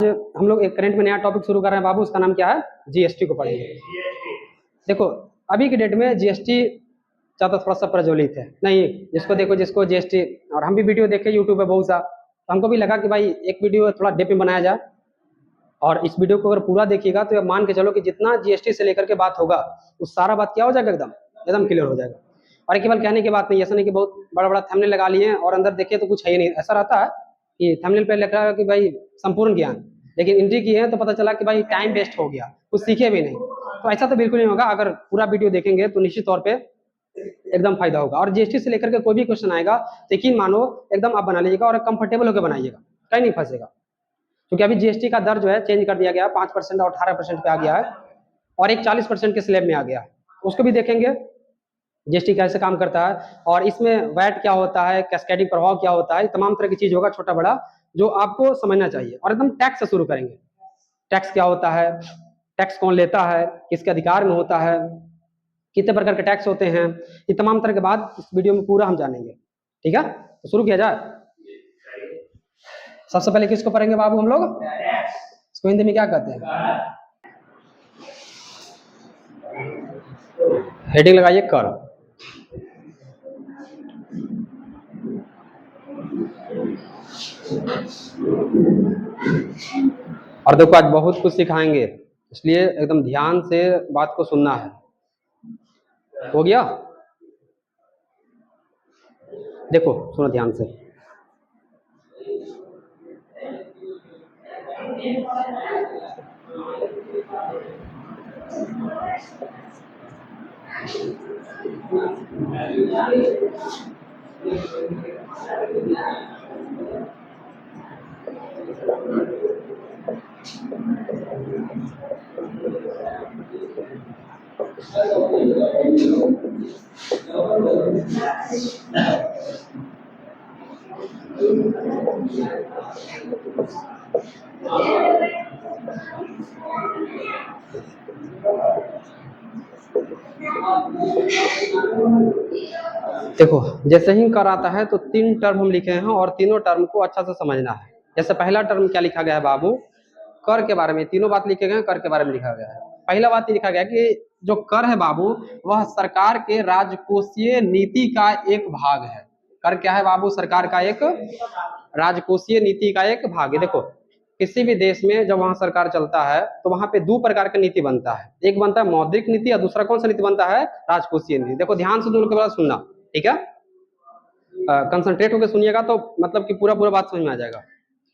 हम लोग एक करंट में नया टॉपिक शुरू कर रहे हैं बाबू, उसका नाम क्या है? जीएसटी को पढ़ेंगे। देखो अभी की डेट में जीएसटी ज़्यादा थोड़ा सा प्रज्वलित है नहीं, जिसको देखो जिसको जीएसटी, और हम भी वीडियो देखे यूट्यूब पे बहुत सा, तो हमको भी लगा कि भाई एक वीडियो थोड़ा डेप में बनाया जाए, और इस वीडियो को अगर पूरा देखिएगा तो मान के चलो कि जितना जीएसटी से लेकर के बात होगा वो सारा बात क्या हो जाएगा, एकदम एकदम क्लियर हो जाएगा। और ये केवल कहने की बात नहीं, ऐसा नहीं कि बहुत बड़ा बड़ा थंबनेल लगा लिए और अंदर देखिए तो कुछ है ही नहीं। ऐसा रहता है कि थंबनेल पे लिखा है कि भाई संपूर्ण ज्ञान, लेकिन एंट्री की है तो पता चला कि भाई टाइम वेस्ट हो गया, कुछ सीखे भी नहीं। तो ऐसा तो बिल्कुल नहीं होगा, अगर पूरा वीडियो देखेंगे तो निश्चित तौर पर एकदम फायदा होगा। और जीएसटी से लेकर के कोई भी क्वेश्चन आएगा तो यकीन मानो एकदम आप बना लीजिएगा और कंफर्टेबल होकर बनाइएगा, कहीं नहीं फंसेगा। क्योंकि अभी जीएसटी का दर जो है चेंज कर दिया गया, 5% और 18% पे आ गया है, और एक 40% के स्लैब में आ गया है। उसको भी देखेंगे जीएसटी कैसे काम करता है, और इसमें वैट क्या होता है, कैस्केडिंग प्रभाव क्या होता है, तमाम तरह की चीज होगा छोटा बड़ा जो आपको समझना चाहिए। और एकदम टैक्स से शुरू करेंगे, टैक्स क्या होता है, टैक्स कौन लेता है, किसके अधिकार में होता है, कितने प्रकार के टैक्स होते हैं, ये तमाम तरह के बाद इस वीडियो में पूरा हम जानेंगे। ठीक है, तो शुरू किया जाए। सबसे पहले किसको पढ़ेंगे बाबू हम लोग? इसको हिंदी में क्या कहते हैं? हेडिंग लगाइए कर। और देखो आज बहुत कुछ सिखाएंगे, इसलिए एकदम ध्यान से बात को सुनना है। हो गया? देखो सुनो ध्यान से। देखो जैसे ही कर आता है तो 3 टर्म हम लिखे हैं और तीनों टर्म को अच्छा से समझना है। जैसे पहला टर्म क्या लिखा गया है बाबू? कर के बारे में, तीनों बात लिखे गए हैं, कर के बारे में लिखा गया है। पहला बात ये लिखा गया कि जो कर है बाबू वह सरकार के राजकोषीय नीति का एक भाग है। कर क्या है बाबू? सरकार का एक राजकोषीय नीति का एक भाग है। देखो किसी भी देश में जब वहां सरकार चलता है तो वहां पे 2 प्रकार का नीति बनता है, एक बनता है मौद्रिक नीति और दूसरा कौन सा नीति बनता है? राजकोषीय नीति। देखो ध्यान से दोनों के बाद सुनना, ठीक है? कंसंट्रेट होकर सुनिएगा तो मतलब कि पूरा पूरा बात समझ में आ जाएगा।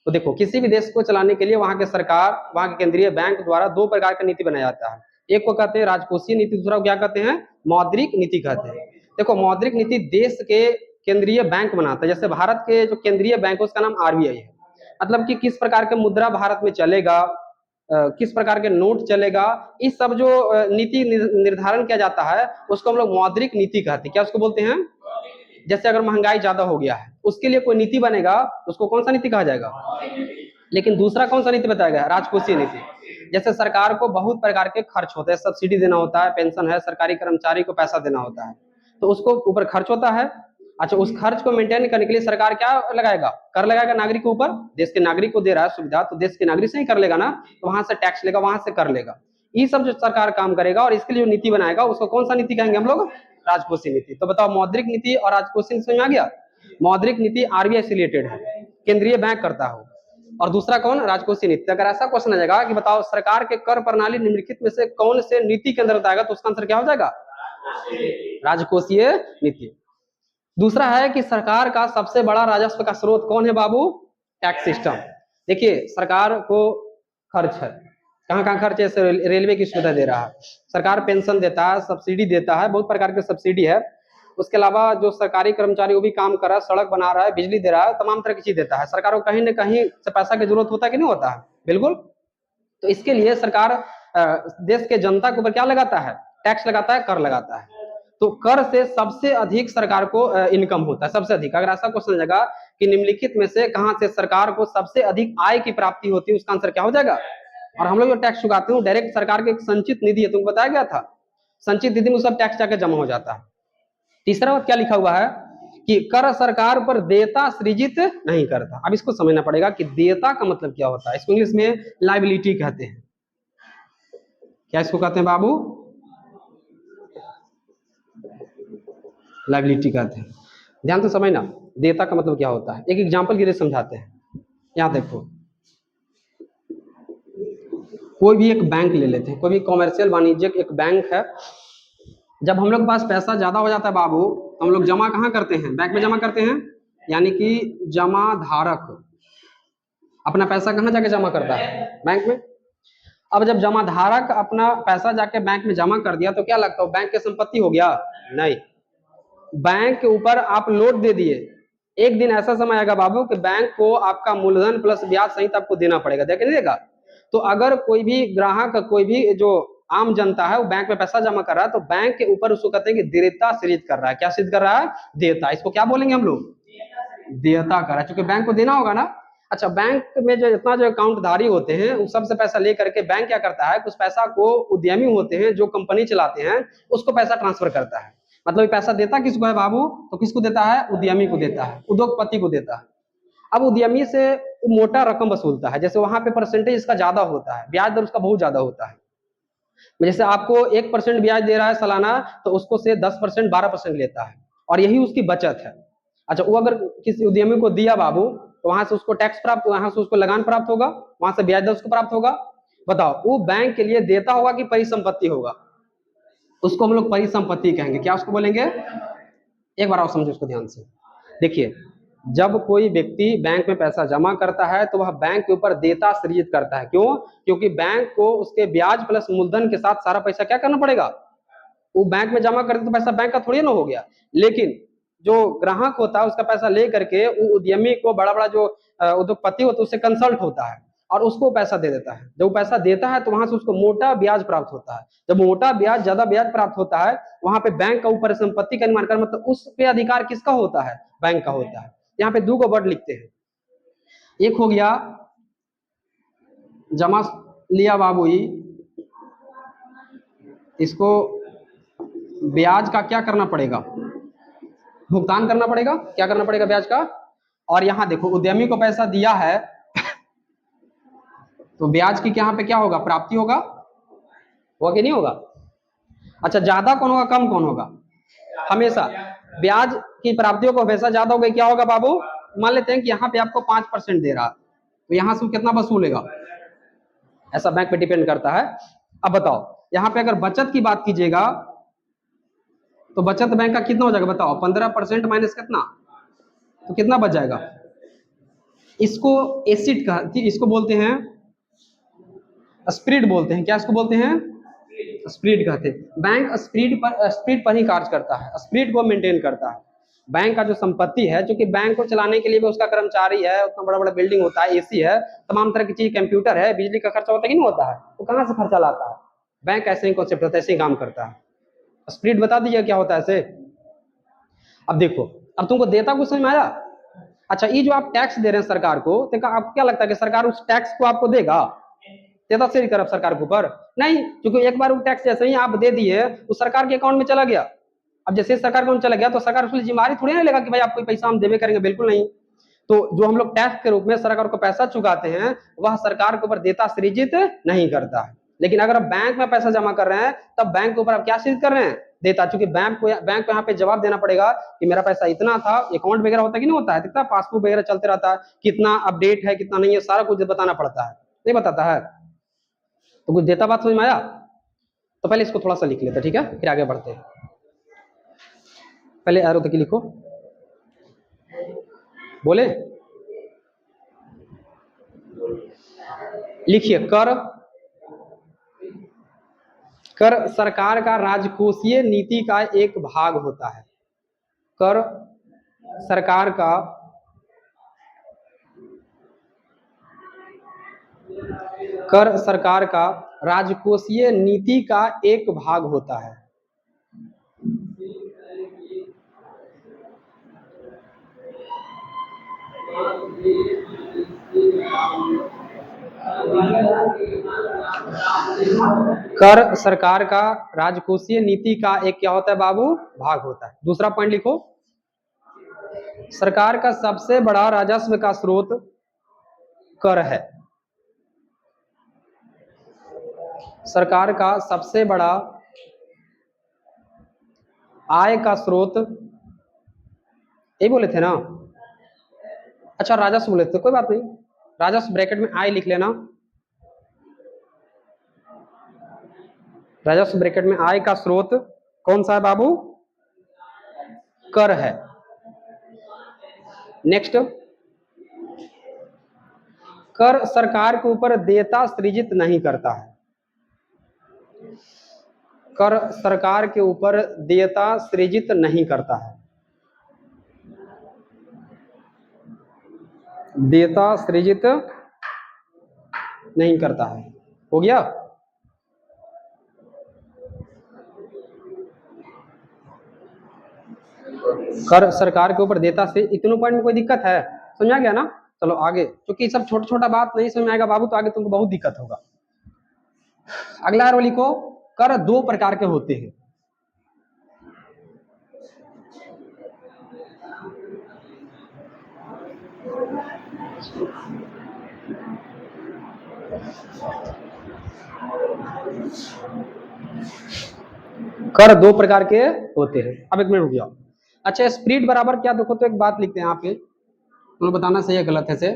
तो देखो किसी भी देश को चलाने के लिए वहां के सरकार, वहां के केंद्रीय बैंक द्वारा 2 प्रकार का नीति बनाया जाता है। एक को कहते हैं राजकोषीय नीति, दूसरा को क्या कहते हैं? मौद्रिक नीति कहते हैं। देखो मौद्रिक नीति देश के केंद्रीय बैंक बनाता है। जैसे भारत के जो केंद्रीय बैंक है उसका नाम आरबीआई है। मतलब कि किस प्रकार के मुद्रा भारत में चलेगा, किस प्रकार के नोट चलेगा, इस सब जो नीति निर्धारण किया जाता है उसको हम लोग मौद्रिक नीति कहते हैं। क्या उसको बोलते हैं? जैसे अगर महंगाई ज्यादा हो गया है उसके लिए कोई नीति बनेगा, उसको कौन सा नीति कहा जाएगा? लेकिन दूसरा कौन सा नीति बताया गया? राजकोषीय नीति। जैसे सरकार को बहुत प्रकार के खर्च होते हैं, सब्सिडी देना होता है, पेंशन है, सरकारी कर्मचारी को पैसा देना होता है, तो उसको ऊपर खर्च होता है। अच्छा, उस खर्च को मेंटेन करने के लिए सरकार क्या लगाएगा? कर लगाएगा नागरिक के ऊपर। देश के नागरिक को दे रहा है सुविधा तो देश के नागरिक से ही कर लेगा ना, तो वहां से टैक्स लेगा, वहां से कर लेगा। ये सब जो सरकार काम करेगा और इसके लिए जो नीति बनाएगा उसको कौन सा नीति कहेंगे हम लोग? राजकोषीय नीति। तो बताओ मौद्रिक नीति और राजकोषीय समझ में आ गया? मौद्रिक नीति आरबीआई से रिलेटेड है, केंद्रीय बैंक करता हो, और दूसरा कौन? राजकोषीय नीति। अगर ऐसा क्वेश्चन आ जाएगा कि बताओ सरकार के कर प्रणाली निम्नलिखित में से कौन से नीति के अंदर आएगा, तो उसका आंसर क्या हो जाएगा? राजकोषीय नीति। दूसरा है कि सरकार का सबसे बड़ा राजस्व का स्रोत कौन है बाबू? Tax system. देखिए सरकार को खर्च है, कहाँ कहाँ खर्च है? जैसे रेलवे की सुविधा दे रहा है, सरकार पेंशन देता है, सब्सिडी देता है, बहुत प्रकार की सब्सिडी है। उसके अलावा जो सरकारी कर्मचारी वो भी काम कर रहा है, सड़क बना रहा है, बिजली दे रहा है, तमाम तरह की चीज देता है। सरकार को कहीं ना कहीं से पैसा की जरूरत होता है कि नहीं होता है? बिल्कुल। तो इसके लिए सरकार देश के जनता के ऊपर क्या लगाता है? टैक्स लगाता है, कर लगाता है। तो कर से सबसे अधिक सरकार को इनकम होता है, सबसे अधिक। अगर ऐसा क्वेश्चन जाएगा कि निम्नलिखित में से कहां से सरकार को सबसे अधिक आय की प्राप्ति होती है, उसका आंसर क्या हो जाएगा? और हम लोग जो टैक्स चुकाते हैं डायरेक्ट सरकार के एक संचित निधि है, तुमको बताया गया था, संचित निधि में सब टैक्स जाकर जमा हो जाता है। तीसरा बात क्या लिखा हुआ है कि कर सरकार पर देयता सृजित नहीं करता। अब इसको समझना पड़ेगा कि देयता का मतलब क्या होता है। इसको इंग्लिश में लायबिलिटी कहते हैं। क्या इसको कहते हैं बाबू? लायबिलिटी कहते हैं। ध्यान से समझना देयता का मतलब क्या होता है। एक एग्जांपल के लिए समझाते हैं। यहां देखो, कोई भी एक बैंक ले लेते हैं, कोई भी कॉमर्शियल वाणिज्यिक एक बैंक है। जब हम लोग के पास पैसा ज्यादा हो जाता है बाबू, तो हम लोग जमा कहाँ करते हैं? बैंक में जमा करते हैं। यानी कि जमा धारक अपना पैसा कहाँ जाके जमा करता है? बैंक में। अब जब जमा धारक अपना पैसा जाके बैंक में जमा कर दिया तो क्या लगता है बैंक की संपत्ति हो गया? नहीं, बैंक के ऊपर आप लोड दे दिए। एक दिन ऐसा समय आएगा बाबू कि बैंक को आपका मूलधन प्लस ब्याज सहित आपको देना पड़ेगा, देगा नहीं देगा? तो अगर कोई भी ग्राहक, कोई भी जो आम जनता है वो बैंक में पैसा जमा कर रहा है तो बैंक के ऊपर उसको कहते हैं कि देयता सृजित कर रहा है। क्या सिद्ध कर रहा है? देयता। इसको क्या बोलेंगे हम लोग? देयता कर रहा है, क्योंकि बैंक को देना होगा ना। अच्छा, बैंक में जो इतना जो अकाउंट धारी होते हैं उस सबसे पैसा लेकर के बैंक क्या करता है, कुछ पैसा को उद्यमी होते हैं जो कंपनी चलाते हैं उसको पैसा ट्रांसफर करता है। मतलब पैसा देता किसको है बाबू? तो किसको देता है? उद्यमी को देता है, उद्योगपति को देता है। अब उद्यमी से मोटा रकम वसूलता है। जैसे वहां पे परसेंटेज इसका ज्यादा होता है, ब्याज दर उसका बहुत ज्यादा होता है। जैसे आपको 1% ब्याज दे रहा है सालाना, तो उसको से 10% 12% लेता है, और यही उसकी बचत है। अच्छा, वो अगर किसी उद्यमी को दिया बाबू तो वहां से उसको टैक्स प्राप्त, वहां से उसको लगान प्राप्त होगा, वहां से ब्याज दर उसको प्राप्त होगा। बताओ, वो बैंक के लिए देता होगा कि परिसंपत्ति होगा? उसको हम लोग परिसंपत्ति कहेंगे। क्या उसको बोलेंगे? एक बार आप समझो उसको ध्यान से। देखिए, जब कोई व्यक्ति बैंक में पैसा जमा करता है तो वह बैंक के ऊपर देयता सृजित करता है। क्यों? क्योंकि बैंक को उसके ब्याज प्लस मूलधन के साथ सारा पैसा क्या करना पड़ेगा? वो बैंक में जमा करते तो पैसा बैंक का थोड़ी ना हो गया। लेकिन जो ग्राहक होता है उसका पैसा ले करके वो उद्यमी को, बड़ा बड़ा जो उद्योगपति होता है उससे कंसल्ट होता है और उसको पैसा दे देता है। जब वो पैसा देता है तो वहां से उसको मोटा ब्याज प्राप्त होता है। जब मोटा ब्याज, ज्यादा ब्याज प्राप्त होता है, वहां पे बैंक का ऊपर संपत्ति का निर्माण कर, मतलब उस पे अधिकार किसका होता है? बैंक का होता है। यहाँ पे दो वर्ड लिखते हैं। एक हो गया जमा लिया बाबू ही, इसको ब्याज का क्या करना पड़ेगा? भुगतान करना पड़ेगा। क्या करना पड़ेगा? ब्याज का। और यहाँ देखो, उद्यमी को पैसा दिया है तो ब्याज की यहाँ पे क्या होगा? प्राप्ति होगा कि नहीं होगा? अच्छा, ज्यादा कौन होगा, कम कौन होगा? हमेशा ब्याज की प्राप्तियों को हमेशा ज्यादा होगा। क्या होगा बाबू? मान लेते हैं कि यहाँ पे आपको 5% दे रहा, तो यहाँ से कितना वसूलेगा? ऐसा बैंक पे डिपेंड करता है। अब बताओ, यहाँ पे अगर बचत की बात कीजिएगा तो बचत बैंक का कितना हो जाएगा? बताओ, 15% माइनस कितना, तो कितना बच जाएगा? इसको एसिड का, इसको बोलते हैं स्प्रेड बोलते हैं। क्या इसको बोलते हैं? स्प्रेड कहते हैं। बैंक स्प्रेड पर ही कार्य करता है, स्प्रेड को मेंटेन करता है। बैंक का जो संपत्ति है, क्योंकि बैंक को चलाने के लिए भी उसका कर्मचारी है, उतना बड़ा बड़ा बिल्डिंग होता है, एसी है, तमाम तरह की चीज, कंप्यूटर है, बिजली का खर्चा होता है कि नहीं होता है? तो कहाँ से खर्चा लाता है? बैंक ऐसे ही कॉन्सेप्ट होता है, ऐसे ही काम करता है। स्प्रेड बता दीजिए क्या होता है ऐसे। अब देखो, अब तुमको देता कुछ समझ में आया? अच्छा, ये जो आप टैक्स दे रहे हैं सरकार को, तो आपको क्या लगता है कि सरकार उस टैक्स को आपको देगा? देता से कर सरकार के ऊपर नहीं, क्योंकि एक बार वो टैक्स जैसे ही आप दे दिए वो सरकार के अकाउंट में चला गया। अब जैसे सरकार के अकाउंट चला गया तो सरकार उसकी जिम्मेदारी थोड़ी ना लेगा कि भाई आपको पैसा हम देवे करेंगे, बिल्कुल नहीं। तो जो हम लोग टैक्स के रूप में सरकार को पैसा चुकाते हैं वह सरकार के ऊपर देयता सृजित नहीं करता है। लेकिन अगर आप बैंक में पैसा जमा कर रहे हैं तब बैंक के ऊपर आप क्या सृजित कर रहे हैं? देता। चूंकि बैंक को यहाँ पे जवाब देना पड़ेगा कि मेरा पैसा इतना था, अकाउंट वगैरह होता है कि नहीं होता है, कितना पासबुक वगैरह चलते रहता है, कितना अपडेट है कितना नहीं है, सारा कुछ बताना पड़ता है, नहीं बताता है? तो कुछ देता बात समझ में आया? तो पहले इसको थोड़ा सा लिख लेते, ठीक है, फिर आगे बढ़ते हैं। पहले एरो तक लिखो, बोले लिखिए। कर सरकार का राजकोषीय नीति का एक भाग होता है। कर सरकार का राजकोषीय नीति का एक भाग होता है। कर सरकार का राजकोषीय नीति का एक क्या होता है बाबू? भाग होता है। दूसरा पॉइंट लिखो, सरकार का सबसे बड़ा राजस्व का स्रोत कर है। सरकार का सबसे बड़ा आय का स्रोत, ये बोले थे ना। अच्छा राजस्व बोले थे, कोई बात नहीं, राजस्व ब्रैकेट में आय लिख लेना। राजस्व ब्रैकेट में आय का स्रोत कौन सा है बाबू? कर है। नेक्स्ट, कर सरकार के ऊपर देयता सृजित नहीं करता है। कर सरकार के ऊपर देयता सृजित नहीं करता है। देयता सृजित नहीं करता है, हो गया। कर सरकार के ऊपर देयता से, इतनों पॉइंट में कोई दिक्कत है? समझा गया ना? चलो आगे, क्योंकि सब छोटा छोटा बात नहीं समझ में आएगा बाबू तो आगे तुमको बहुत दिक्कत होगा। अगला वाली को, कर दो प्रकार के होते हैं। कर दो प्रकार के होते हैं। अब एक मिनट रुक जाओ। अच्छा स्प्लिट बराबर क्या, देखो तो एक बात लिखते हैं यहाँ पे, तुम बताना सही है गलत है से।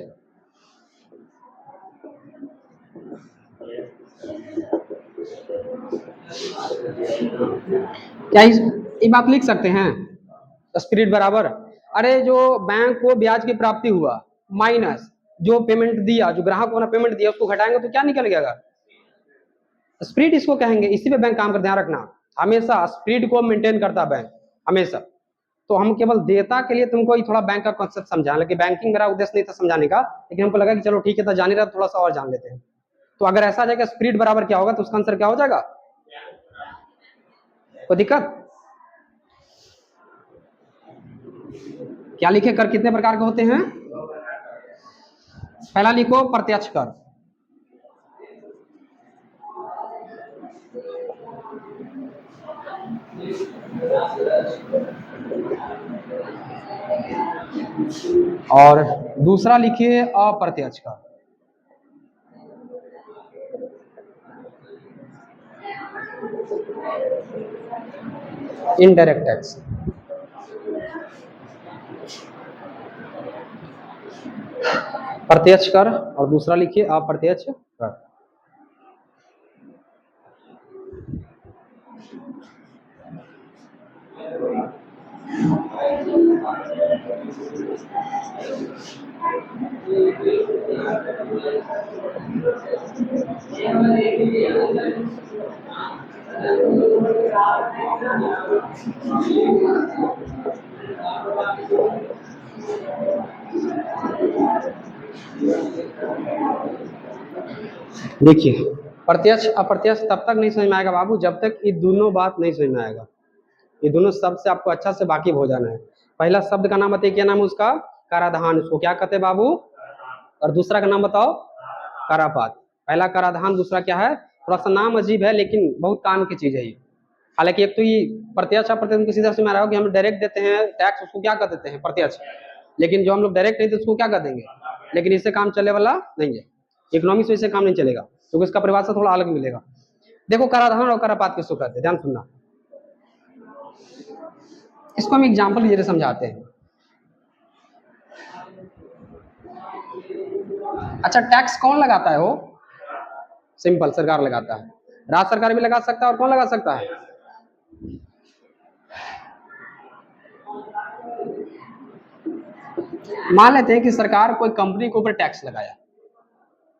क्या ये बात लिख सकते हैं? स्प्लिट बराबर, अरे जो बैंक को ब्याज की प्राप्ति हुआ माइनस जो पेमेंट दिया, जो ग्राहक को ना पेमेंट दिया, उसको घटाएंगे तो क्या निकल गया? स्प्लिट इसको कहेंगे। इसी पे बैंक काम कर, ध्यान रखना, हमेशा स्प्लिट को मेंटेन करता बैंक हमेशा। तो हम केवल देयता के लिए तुमको थोड़ा बैंक का कॉन्सेप्ट समझा, लेकिन बैंकिंग मेरा उद्देश्य नहीं था समझाने का, लेकिन हमको लगा कि चलो ठीक है, तो जान ही रहा, थोड़ा सा और जान लेते हैं। तो अगर ऐसा आ जाएगा स्प्लिट बराबर क्या होगा, तो उसका आंसर क्या हो जाएगा? कोई दिक्कत? क्या लिखे, कर कितने प्रकार के होते हैं? पहला लिखो प्रत्यक्ष कर। और दूसरा लिखिए अप्रत्यक्ष कर। Indirect tax. प्रत्यक्ष कर और दूसरा लिखिए अप्रत्यक्ष कर। देखिए प्रत्यक्ष अप्रत्यक्ष तब तक नहीं समझ में आएगा बाबू जब तक ये दोनों बात नहीं समझ में आएगा। ये दोनों शब्द से आपको अच्छा से वाकिफ हो जाना है। पहला शब्द का नाम बताइए, क्या नाम है उसका? कराधान। उसको क्या कहते हैं बाबू? और दूसरा का नाम बताओ? करापात। पहला कराधान, दूसरा क्या है? थोड़ा सा नाम अजीब है लेकिन बहुत काम की चीज है ये। हालांकि एक तो ये प्रत्यक्ष अप्रत्यक्ष किसी तरह से में आ रहा हो कि हम डायरेक्ट देते हैं टैक्स, उसको क्या कर देते हैं? प्रत्यक्ष। लेकिन जो हम लोग डायरेक्ट नहीं देते उसको क्या कर देंगे? लेकिन इससे काम चलने वाला नहीं है, इकोनॉमिक्स में इससे काम नहीं चलेगा, क्योंकि इसका परिभाषा थोड़ा अलग मिलेगा। देखो कराधान और करापात किसको कहते हैं, ध्यान सुनना। इसको हम एग्जाम्पल की जरिए समझाते हैं। अच्छा टैक्स कौन लगाता है? वो सिंपल सरकार लगाता है। राज्य सरकार भी लगा सकता है, और कौन लगा सकता है? मान लेते हैं कि सरकार कोई कंपनी के ऊपर टैक्स लगाया।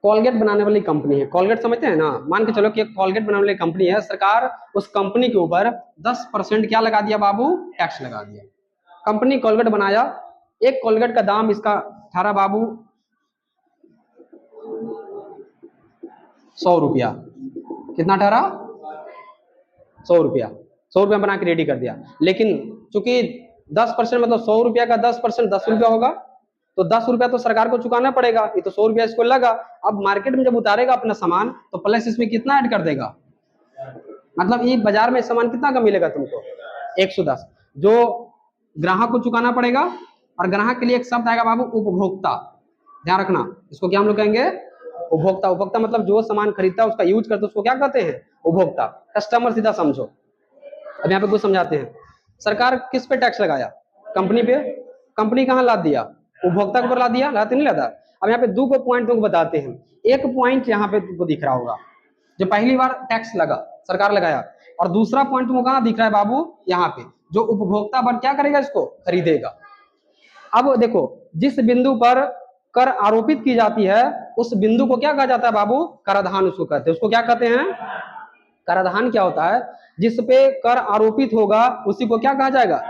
कोलगेट बनाने वाली कंपनी है, कोलगेट समझते हैं ना? मान के चलो कि एक कोलगेट बनाने वाली कंपनी है, सरकार उस कंपनी के ऊपर 10% क्या लगा दिया बाबू? टैक्स लगा दिया। कंपनी कोलगेट बनाया, एक कोलगेट का दाम इसका ठहरा बाबू 100 रुपया। कितना ठहरा? 100 रुपया। 100 रुपया बना के रेडी कर दिया। लेकिन चूंकि 10% मतलब 100 रुपया का 10% 10 रुपया होगा, तो 10 रुपया तो सरकार को चुकाना पड़ेगा। ये तो 100 रुपया इसको लगा। अब मार्केट में जब उतारेगा अपना सामान तो प्लस इसमें कितना ऐड कर देगा? मतलब ये बाजार में सामान कितना का मिलेगा तुमको? 110। जो ग्राहक को चुकाना पड़ेगा और ग्राहक के लिए एक शब्द आएगा बाबू उपभोक्ता, ध्यान रखना, इसको क्या हम लोग कहेंगे उपभोक्ता। उपभोक्ता मतलब जो सामान खरीदता है उसका यूज करता है उसको क्या कहते हैं उपभोक्ता। कस्टमर सीधा समझो। अब यहाँ पे कुछ समझाते हैं। सरकार किस पे टैक्स लगाया, कंपनी पे। कंपनी कहाँ ला दिया, उपभोक्ता के ऊपर ला दिया, लाते नहीं लाता। अब यहाँ पे दो को पॉइंट तुमको बताते हैं। एक पॉइंट यहाँ पे तुमको दिख रहा होगा जो पहली बार टैक्स लगा सरकार लगाया, और दूसरा पॉइंट तुमको कहाँ दिख रहा है बाबू, यहाँ पे जो उपभोक्ता पर क्या करेगा, इसको खरीदेगा। अब देखो जिस बिंदु पर कर आरोपित की जाती है उस बिंदु को क्या कहा जाता है बाबू, कराधान उसको कहते हैं। उसको क्या कहते हैं, कराधान। क्या होता है, जिस पे कर आरोपित होगा उसी को क्या कहा जाएगा,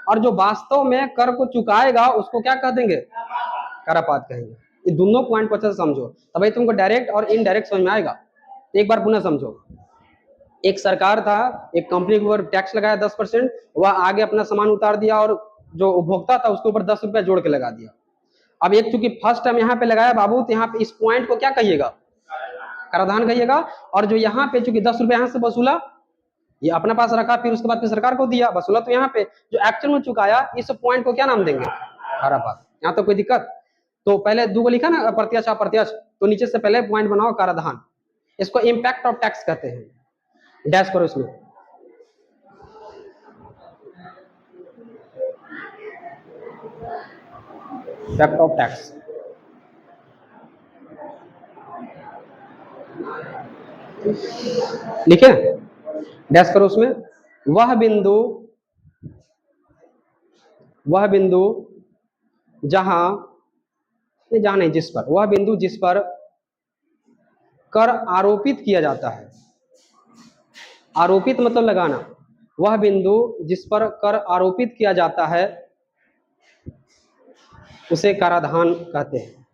और जो वास्तव में कर को चुकाएगा उसको क्या कह देंगे, करापात कहेंगे। ये दोनों पॉइंट को अच्छे से समझो तभी तुमको डायरेक्ट और इनडायरेक्ट समझ में आएगा। एक बार पुनः समझो। एक सरकार था, एक कंपनी के ऊपर टैक्स लगाया 10%, वह आगे अपना सामान उतार दिया और जो उपभोक्ता था उसके ऊपर 10 रुपया जोड़ के लगा दिया। अब एक चूंकि फर्स्ट टाइम यहाँ पे लगाया बाबू, तो यहाँ पे इस पॉइंट को क्या कहिएगा, कराधान कहिएगा। और जो यहाँ पे चूंकि 10 रुपया यहाँ से वसूला, ये अपने पास रखा, फिर उसके बाद फिर सरकार को दिया, वसूला, तो यहाँ पे जो एक्चुअल में चुकाया इस पॉइंट को क्या नाम देंगे, करापात। यहाँ तो कोई दिक्कत। तो पहले दो लिखा ना अप्रत्यक्ष अप्रत्यक्ष, तो नीचे से पहले पॉइंट बनाओ कराधान। इसको इम्पैक्ट ऑफ टैक्स कहते हैं, डैश करो इसमें। इम्पैक्ट ऑफ टैक्स लिखे, डैश करो उसमें। वह बिंदु जहां, जहां नहीं, जिस पर, वह बिंदु जिस पर कर आरोपित किया जाता है, आरोपित मतलब लगाना, वह बिंदु जिस पर कर आरोपित किया जाता है उसे कराधान कहते हैं,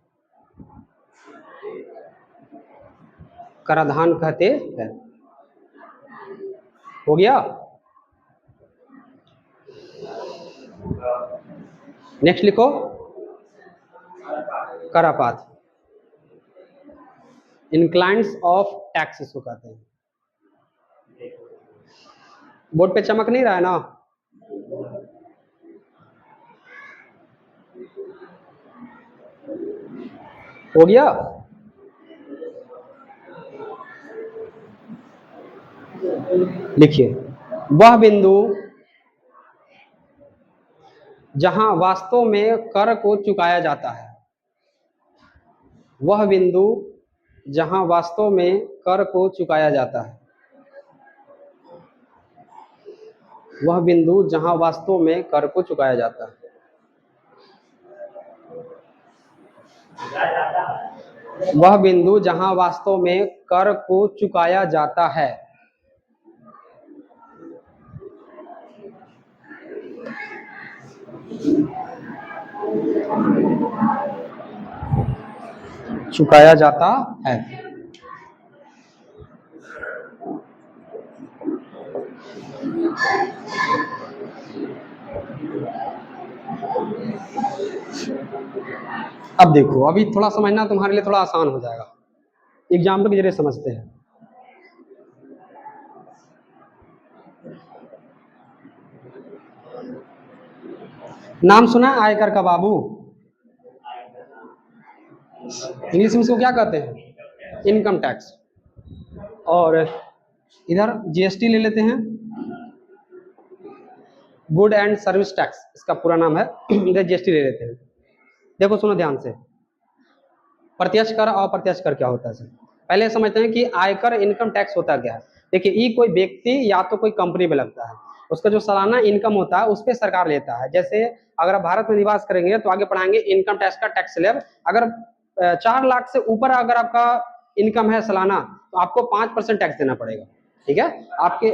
कराधान कहते हैं। हो गया। नेक्स्ट लिखो करापात, इंक्लाइंस ऑफ टैक्स इसको कहते हैं। बोर्ड पे चमक नहीं रहा है ना, हो गया। लिखिए, वह बिंदु जहां वास्तव में कर को चुकाया जाता है, वह बिंदु जहां वास्तव में कर को चुकाया जाता है, वह बिंदु जहां वास्तव में कर को चुकाया जाता है। वह बिंदु जहां वास्तव में कर को चुकाया जाता है, चुकाया जाता है। अब देखो, अभी थोड़ा समझना तुम्हारे लिए थोड़ा आसान हो जाएगा, एग्जाम्पल के जरिए समझते हैं। नाम सुना आयकर का बाबू, इंग्लिश में इसको क्या कहते हैं, इनकम टैक्स। और इधर जीएसटी ले लेते हैं, गुड एंड सर्विस टैक्स इसका पूरा नाम है, इधर जीएसटी ले लेते हैं। देखो सुनो ध्यान से, प्रत्यक्ष कर और अप्रत्यक्ष कर क्या होता है। पहले समझते हैं कि आयकर इनकम टैक्स होता क्या है। देखिए, ये कोई व्यक्ति या तो कोई कंपनी में लगता है, उसका जो सालाना इनकम होता है उस पर सरकार लेता है। जैसे अगर आप भारत में निवास करेंगे तो आगे पढ़ाएंगे इनकम टैक्स का टैक्स स्लैब। अगर 4 लाख से ऊपर अगर आपका इनकम है सालाना तो आपको 5% टैक्स देना पड़ेगा। ठीक है, आपके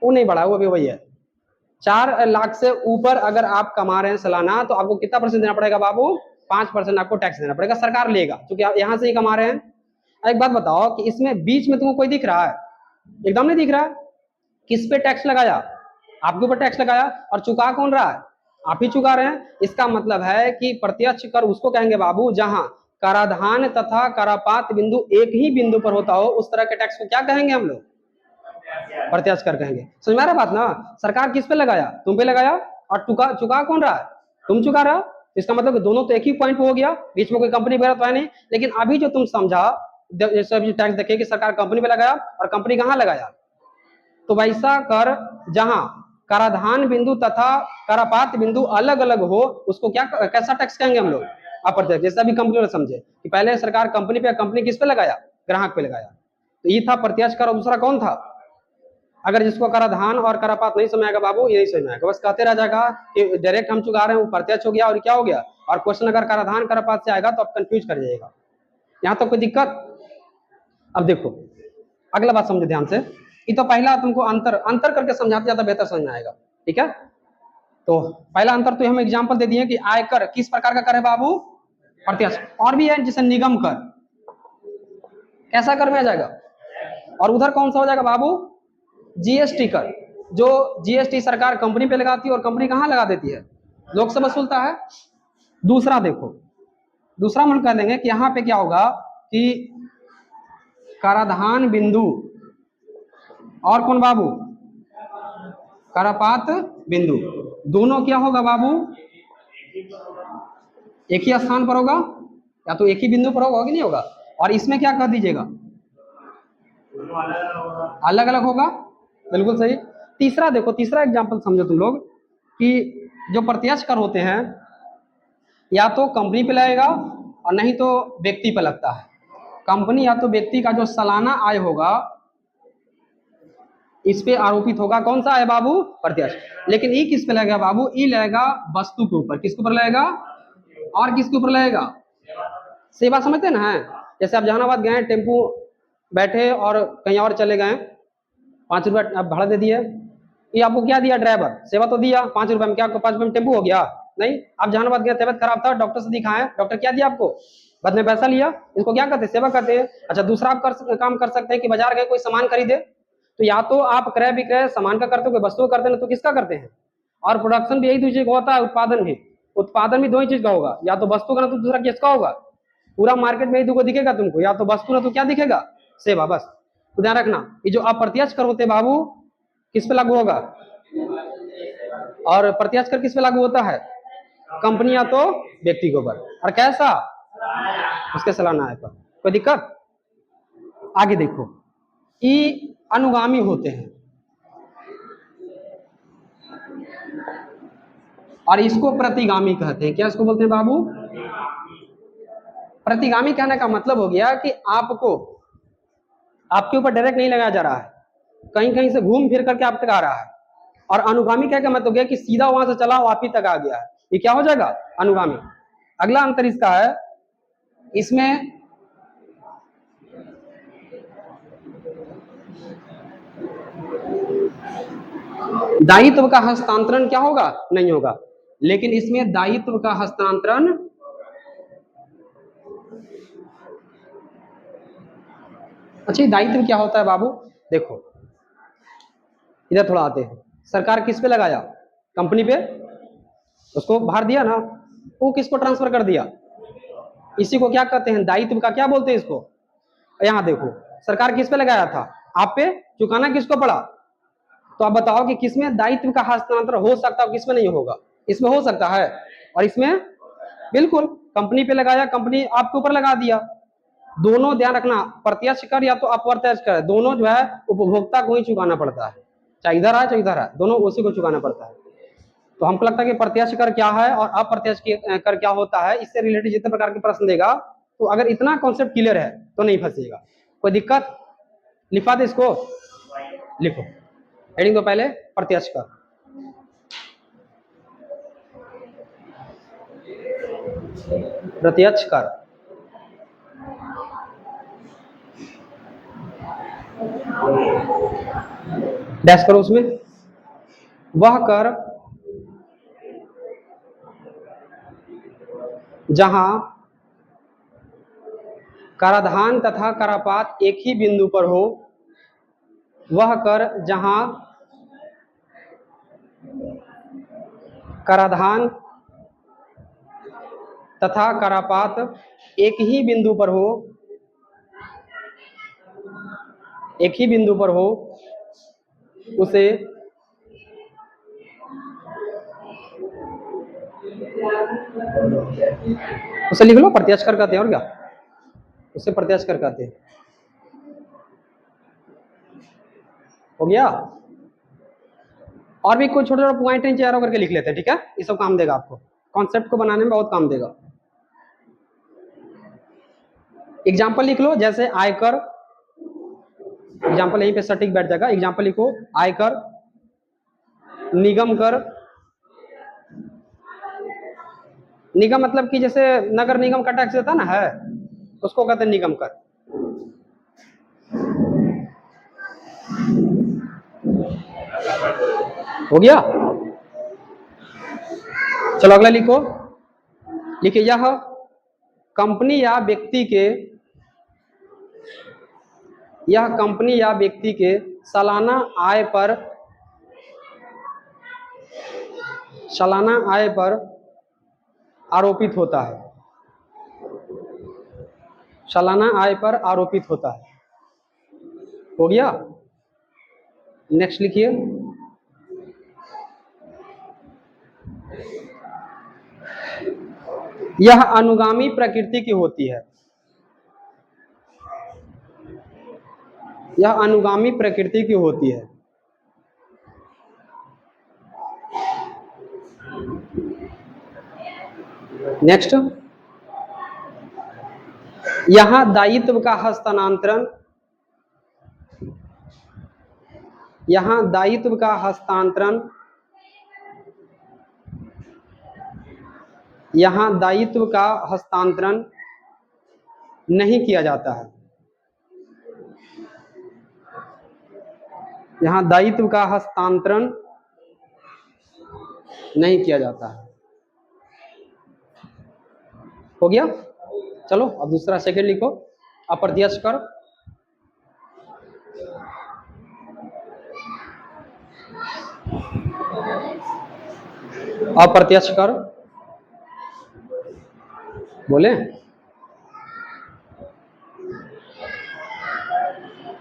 वो नहीं बढ़ा, वो भी वही है। 4 लाख से ऊपर अगर आप कमा रहे हैं सालाना तो आपको कितना परसेंट देना पड़ेगा बाबू, 5% आपको टैक्स देना पड़ेगा, सरकार लेगा क्योंकि आप यहाँ से ही कमा रहे हैं। एक बात बताओ कि इसमें बीच में तुमको कोई दिख रहा है, एकदम नहीं दिख रहा है। किस पे टैक्स लगाया, आपके ऊपर टैक्स लगाया, और चुका कौन रहा है, आप ही चुका रहे हैं। इसका मतलब है कि प्रत्यक्ष कर उसको कहेंगे बाबू जहां कराधान तथा करापात बिंदु एक ही बिंदु पर होता हो, उस तरह के टैक्स को क्या कहेंगे हम लोग, प्रत्यक्ष कर कहेंगे। समझ में आ रहा बात ना। सरकार किस पे लगाया, तुम पे लगाया, और चुका कौन रहा है, तुम चुका रहे हो, इसका मतलब कि दोनों तो एक ही पॉइंट पे हो गया, बीच में कोई कंपनी वगैरह तो है नहीं। लेकिन अभी जो तुम समझा, जैसे अभी टैक्स देखिए कि सरकार कंपनी पे लगाया और कंपनी कहाँ लगाया, तो वैसा कर जहां कराधान बिंदु तथा करापात बिंदु अलग अलग हो, उसको क्या कैसा टैक्स कहेंगे हम लोग, अप्रत्यक्ष। जैसे अभी कंपनी समझे कि पहले सरकार कंपनी पे, कंपनी किस पे लगाया, ग्राहक पे लगाया, तो ये था प्रत्यक्ष कर, और दूसरा कौन था। अगर जिसको कराधान और करापात नहीं समझ आएगा बाबू, ये नहीं समझ आएगा, बस कहते रह जाएगा कि डायरेक्ट हम चुका रहे हैं, वो प्रत्यक्ष हो गया और क्या हो गया। और क्वेश्चन अगर कराधान करापात से आएगा तो आप कंफ्यूज कर जाइएगा, यहाँ तो कोई दिक्कत। अब देखो अगला बात समझो ध्यान से, ये तो पहला तुमको अंतर अंतर करके समझाते ज्यादा बेहतर समझ में आएगा, ठीक है। तो पहला अंतर तो हम एग्जांपल दे दिए कि आयकर किस प्रकार का कर है बाबू, प्रत्यक्ष। और भी है जैसे निगम कर, कैसा कर में आ जाएगा। और उधर कौन सा हो जाएगा बाबू, जीएसटी कर, जो जीएसटी सरकार कंपनी पे लगाती है और कंपनी कहाँ लगा देती है, लोग से वसूलता है। दूसरा देखो, दूसरा हम कह देंगे कि यहाँ पे क्या होगा कि कराधान बिंदु और कौन बाबू, करापात बिंदु, दोनों क्या होगा बाबू, एक ही स्थान पर होगा, या तो एक ही बिंदु पर होगा कि नहीं होगा। और इसमें क्या कर दीजिएगा, अलग अलग होगा, बिल्कुल सही। तीसरा देखो, तीसरा एग्जांपल समझो तुम लोग कि जो प्रत्यक्ष कर होते हैं या तो कंपनी पे लगेगा और नहीं तो व्यक्ति पे लगता है। कंपनी या तो व्यक्ति का जो सालाना आय होगा इस पे आरोपित होगा, कौन सा है बाबू, प्रत्यक्ष। लेकिन ई किस पे लगेगा बाबू, ई लगेगा वस्तु के ऊपर, किसके ऊपर लगेगा, और किसके ऊपर लगेगा, सेवा समझते ना है। जैसे आप जहानाबाद गए, टेम्पू बैठे और कहीं और चले गए, 5 रुपये आप भाड़ा दे दिए, ये आपको क्या दिया, ड्राइवर सेवा तो दिया 5 रुपये में, क्या आपको 5 रुपये में टेम्पू हो गया, नहीं। आप जहानाबाद गए, तबियत खराब था, डॉक्टर से दिखाएं, डॉक्टर क्या दिया आपको, बद में पैसा लिया, इसको क्या कहते हैं, सेवा कहते हैं। अच्छा दूसरा आप काम कर सकते हैं कि बाजार गए कोई सामान खरीदे, तो या तो आप क्रय विक्रय सामान का करते हो, कोई वस्तु करते हैं, तो किसका करते हैं। और प्रोडक्शन भी यही दो चीज का होता है, उत्पादन भी, उत्पादन भी दो ही चीज का होगा, या तो वस्तु का ना तो दूसरा किसका होगा। पूरा मार्केट में यही दो दिखेगा तुमको, या तो वस्तु ना तो क्या दिखेगा, सेवा, बस। तो ध्यान रखना, ये जो अप्रत्यक्ष कर होते बाबू किस पे लागू होगा, और प्रत्यक्ष कर किस पे लागू होता है, कंपनी या तो व्यक्ति के ऊपर, और कैसा, उसके सालाना आय पर। कोई दिक्कत। आगे देखो, ई अनुगामी होते हैं, और इसको प्रतिगामी कहते हैं। क्या इसको बोलते हैं बाबू, प्रतिगामी कहने का मतलब हो गया कि आपको, आपके ऊपर डायरेक्ट नहीं लगाया जा रहा है, कहीं कहीं से घूम फिर करके आप तक आ रहा है। और अनुगामी क्या का मतलब हो गया कि सीधा वहां से चला आप ही तक आ गया है, ये क्या हो जाएगा, अनुगामी। अगला अंतर इसका है, इसमें दायित्व का हस्तांतरण क्या होगा, नहीं होगा। लेकिन इसमें दायित्व का हस्तांतरण, अच्छा दायित्व क्या होता है बाबू, देखो इधर थोड़ा आते हैं। सरकार किस पे लगाया, कंपनी पे, उसको भार दिया ना, वो किसको ट्रांसफर कर दिया, इसी को क्या कहते हैं, दायित्व का क्या बोलते हैं इसको। यहाँ देखो सरकार किस पे लगाया था, आप पे, चुकाना किसको पड़ा। तो आप बताओ कि किसमें दायित्व का हस्तांतरण हो सकता है, किसमें नहीं होगा। इसमें हो सकता है, और इसमें बिल्कुल कंपनी पे लगाया, कंपनी आपके ऊपर लगा दिया। दोनों ध्यान रखना, प्रत्यक्ष कर या तो अप्रत्यक्ष कर, दोनों जो है उपभोक्ता को ही चुकाना पड़ता है, चाहे इधर है चाहे इधर है, दोनों उसी को चुकाना पड़ता है। तो हमको लगता है कि प्रत्यक्ष कर क्या है और अप्रत्यक्ष कर क्या होता है, इससे रिलेटेड जितने प्रकार के प्रश्न देगा, तो अगर इतना कॉन्सेप्ट क्लियर है तो नहीं फंसेगा। कोई दिक्कत, लिखा दे इसको, लिखो हेडिंग दो पहले, प्रत्यक्ष कर। प्रत्यक्ष कर, डैश करो उसमें, वह कर जहां कराधान तथा करापात एक ही बिंदु पर हो, वह कर जहां कराधान तथा करापात एक ही बिंदु पर हो, एक ही बिंदु पर हो, उसे उसे लिख लो, प्रत्यक्ष कर कहते हैं, और क्या उससे प्रत्यक्ष कर कहते हैं। हो गया। और भी कुछ छोटे छोटे पॉइंट नीचे एरो करके लिख लेते हैं, ठीक है, ये सब काम देगा आपको, कॉन्सेप्ट को बनाने में बहुत काम देगा। एग्जाम्पल लिख लो, जैसे आयकर, एग्जाम्पल यहीं पे सटीक बैठ जाएगा। एग्जाम्पल लिखो, आयकर, निगम कर। निगम मतलब कि जैसे नगर निगम का टैक्स देता ना है, उसको कहते हैं निगम कर। हो गया। चलो अगला लिखो, लिखिए यह कंपनी या व्यक्ति के, यह कंपनी या व्यक्ति के सालाना आय पर, सालाना आय पर आरोपित होता है, सालाना आय पर आरोपित होता है। हो गया। नेक्स्ट लिखिए, यह अनुगामी प्रकृति की होती है, यह अनुगामी प्रकृति की होती है। नेक्स्ट, यहां दायित्व का हस्तांतरण, यहां दायित्व का हस्तांतरण, यहां दायित्व का हस्तांतरण नहीं किया जाता है, यहां दायित्व का हस्तांतरण नहीं किया जाता है। हो गया। चलो अब दूसरा सेकंड लिखो, अप्रत्यक्ष कर। अप्रत्यक्ष कर बोले,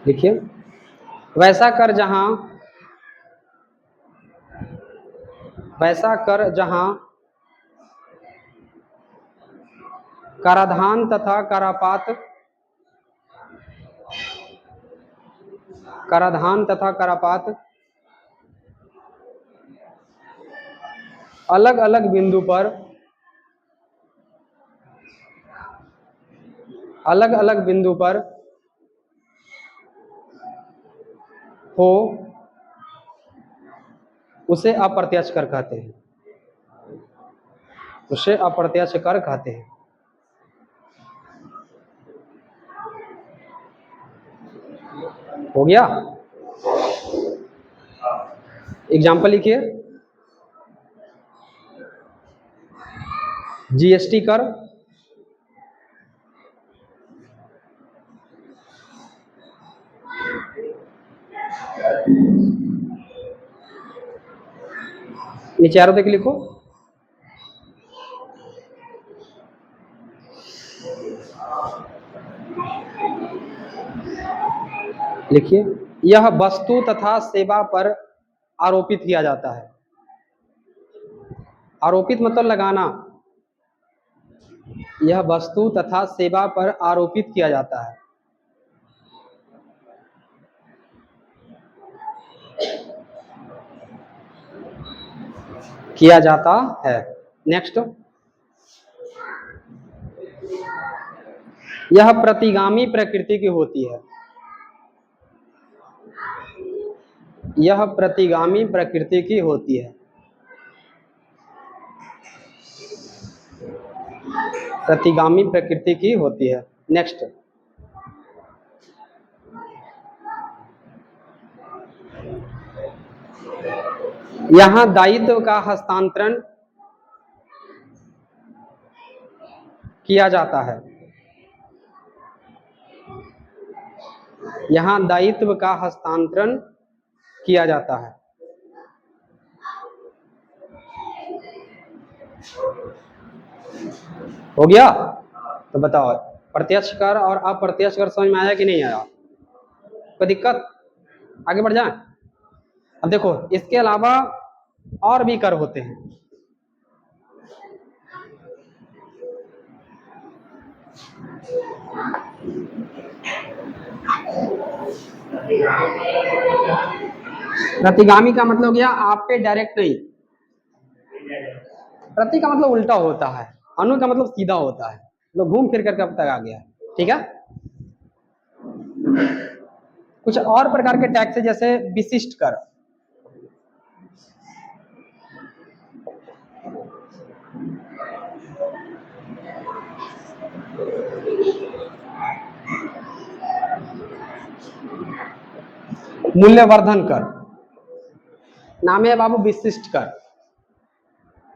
देखिए, वैसा कर जहां, वैसा कर जहां कराधान तथा करापात, कराधान तथा करापात अलग अलग बिंदु पर, अलग अलग बिंदु पर हो, उसे अप्रत्यक्ष कर कहते हैं, उसे अप्रत्यक्ष कर कहते हैं। हो गया। एग्जाम्पल लिखिए, जीएसटी कर, नीचे आरो देख लिखो, लिखिए, यह वस्तु तथा सेवा पर आरोपित किया जाता है। आरोपित मतलब लगाना, यह वस्तु तथा सेवा पर आरोपित किया जाता है। किया जाता है। नेक्स्ट, यह प्रतिगामी प्रकृति की होती है, यह प्रतिगामी प्रकृति की होती है, प्रतिगामी प्रकृति की होती है। नेक्स्ट, यहां दायित्व का हस्तांतरण किया जाता है, यहां दायित्व का हस्तांतरण किया जाता है। हो गया। तो बताओ, प्रत्यक्ष कर और अप्रत्यक्ष कर समझ में आया कि नहीं आया? कोई दिक्कत? आगे बढ़ जाए। अब देखो, इसके अलावा और भी कर होते हैं, प्रतिगामी का मतलब गया आप पे डायरेक्ट नहीं, प्रति का मतलब उल्टा होता है, अनु का मतलब सीधा होता है, तो घूम फिर करके अब तक आ गया। ठीक है, कुछ और प्रकार के टैक्स है जैसे विशिष्ट कर, मूल्यवर्धन कर, नाम है बाबू विशिष्ट कर।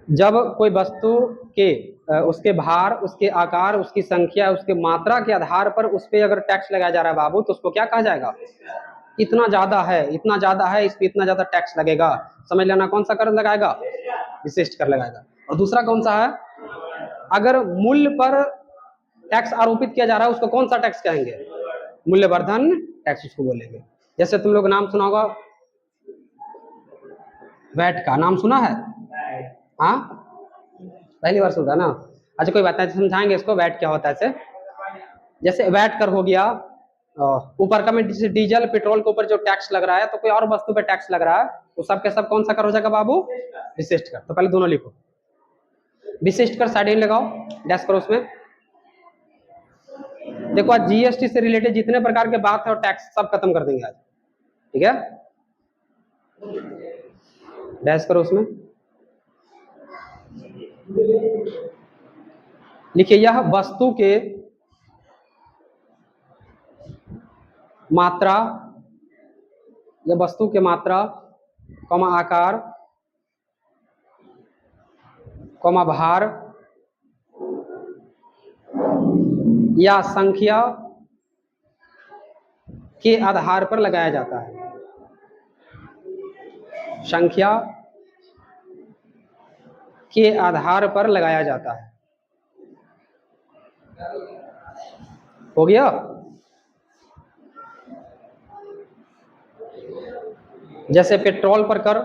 जब कोई वस्तु के उसके भार, उसके आकार, उसकी संख्या, उसके मात्रा के आधार पर उस पर अगर टैक्स लगाया जा रहा है बाबू, तो उसको क्या कहा जाएगा? इतना ज्यादा है, इतना ज्यादा है, इस पर इतना ज्यादा टैक्स लगेगा। समझ लेना कौन सा कर लगाएगा? विशिष्ट कर लगाएगा। और दूसरा कौन सा है? अगर मूल्य पर टैक्स आरोपित किया जा रहा है उसको कौन सा टैक्स कहेंगे? मूल्यवर्धन टैक्स उसको बोलेंगे। जैसे तुम लोग नाम सुना होगा वैट का, नाम सुना है? हाँ, पहली बार सुन रहा ना? अच्छा कोई बात नहीं, समझाएंगे इसको वैट क्या होता है। ऐसे जैसे वैट कर हो गया, ऊपर का में जैसे डीजल पेट्रोल के ऊपर जो टैक्स लग रहा है, तो कोई और वस्तु पे टैक्स लग रहा है, तो सब के सब कौन सा कर हो जाएगा बाबू? विशिष्ट कर। तो पहले दोनों लिखो, विशिष्ट कर साइड में लगाओ, डैश करो उसमें। देखो आज जीएसटी से रिलेटेड जितने प्रकार के बात है और टैक्स सब खत्म कर देंगे आज। ठीक है, डैश करो उसमें, लिखिए यह वस्तु के मात्रा, यह वस्तु के मात्रा, आकार, भार या संख्या के आधार पर लगाया जाता है। संख्या के आधार पर लगाया जाता है। हो गया? जैसे पेट्रोल पर कर,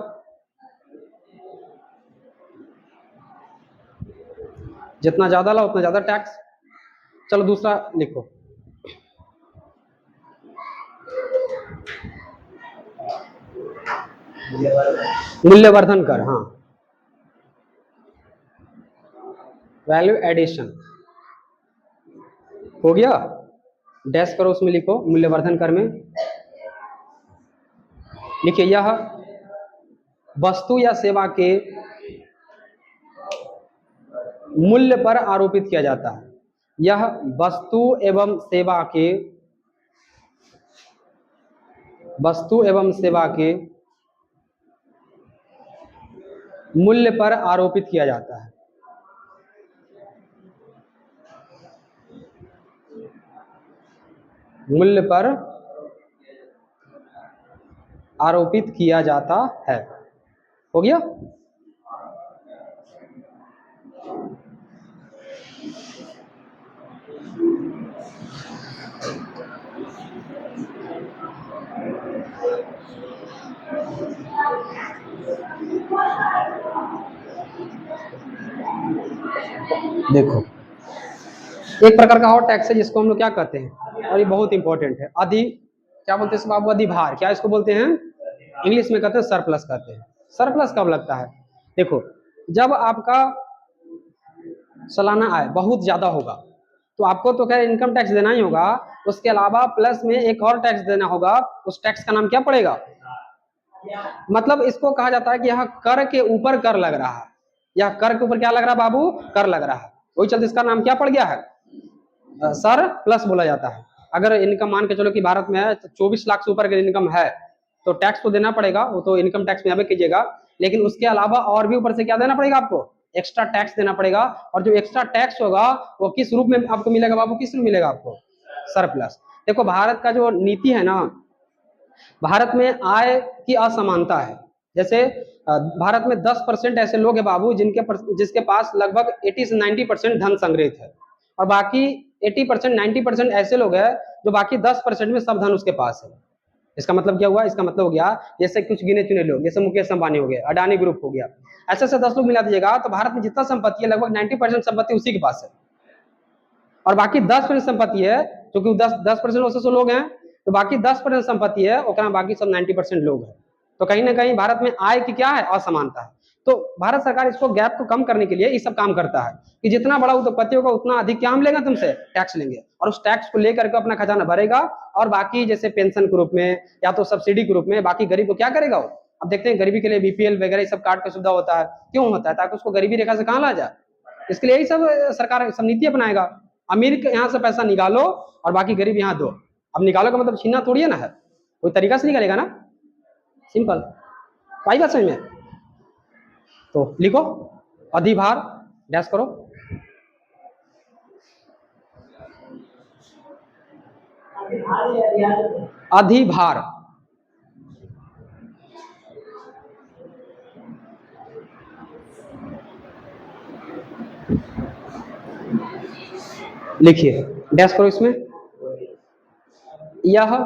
जितना ज्यादा ला उतना ज्यादा टैक्स। चलो दूसरा लिखो, मूल्यवर्धन कर। हाँ, वैल्यू एडिशन। हो गया? डैश करो उसमें, लिखो मूल्यवर्धन कर में, लिखिए यह वस्तु या सेवा के मूल्य पर आरोपित किया जाता है। यह वस्तु एवं सेवा के, वस्तु एवं सेवा के मूल्य पर आरोपित किया जाता है। मूल्य पर आरोपित किया जाता है। हो गया? देखो एक प्रकार का और टैक्स है जिसको हम लोग क्या कहते हैं, और ये बहुत इंपॉर्टेंट है, क्या बोलते हैं बाबू? अधिभार। क्या इसको बोलते हैं? इंग्लिश में कहते हैं सरप्लस कहते हैं। सरप्लस कब लगता है? देखो जब आपका सालाना आय बहुत ज्यादा होगा तो आपको तो खैर इनकम टैक्स देना ही होगा, उसके अलावा प्लस में एक और टैक्स देना होगा। उस टैक्स का नाम क्या पड़ेगा? मतलब इसको कहा जाता है कि यह कर के ऊपर कर लग रहा है। यह कर के ऊपर क्या लग रहा है बाबू? कर लग रहा है। वही चलते इसका नाम क्या पड़ गया है? सर प्लस बोला जाता है। अगर इनकम मान के चलो कि भारत में है 24 लाख से ऊपर की इनकम है तो टैक्स तो देना पड़ेगा, वो तो इनकम टैक्स में कीजिएगा, लेकिन उसके अलावा और भी ऊपर से क्या देना पड़ेगा आपको? एक्स्ट्रा टैक्स देना पड़ेगा। और जो एक्स्ट्रा टैक्स होगा वो किस रूप में आपको मिलेगा बाबू? किस रूप मिलेगा आपको? सरप्लस। देखो भारत का जो नीति है ना, भारत में आय की असमानता है। जैसे भारत में 10% ऐसे लोग हैं बाबू जिसके पास लगभग 80 से 90% धन संग्रहित है, और बाकी 80% 90% ऐसे लोग हैं जो बाकी 10% में सब धन उसके पास है। इसका मतलब क्या हुआ? इसका मतलब हो गया जैसे कुछ गिने चुने लोग, जैसे मुकेश अंबानी हो गया, अडानी ग्रुप हो गया, ऐसे 10 लोग मिला दीजिएगा तो भारत में जितना संपत्ति है लगभग 90% संपत्ति उसी के पास है। और बाकी 10% संपत्ति है, क्योंकि 10% उससे लोग हैं, तो बाकी 10% संपत्ति है, और बाकी सब 90% लोग हैं। तो कहीं ना कहीं भारत में आय की क्या है, असमानता है। तो भारत सरकार इसको गैप को कम करने के लिए ये सब काम करता है कि जितना बड़ा उद्योगपति होगा उतना अधिक क्या हम लेंगे, तुमसे टैक्स लेंगे, और उस टैक्स को लेकर के अपना खजाना भरेगा, और बाकी जैसे पेंशन के रूप में या तो सब्सिडी के रूप में बाकी गरीब को क्या करेगा वो। अब देखते हैं गरीबी के लिए बीपीएल वगैरह सब कार्ड का सुविधा होता है, क्यों होता है, ताकि उसको गरीबी रेखा से कहाँ ला जाए। इसके लिए यही सब सरकार सब नीति अपनाएगा। अमीर के यहाँ से पैसा निकालो और बाकी गरीब यहाँ दो। अब निकालो का मतलब छीनना थोड़ी है ना, है कोई तरीका से निकालेगा ना, सिंपल। आई बात समझ में। तो लिखो अधिभार, डैश करो। अधिभार लिखिए, डैश करो इसमें। यह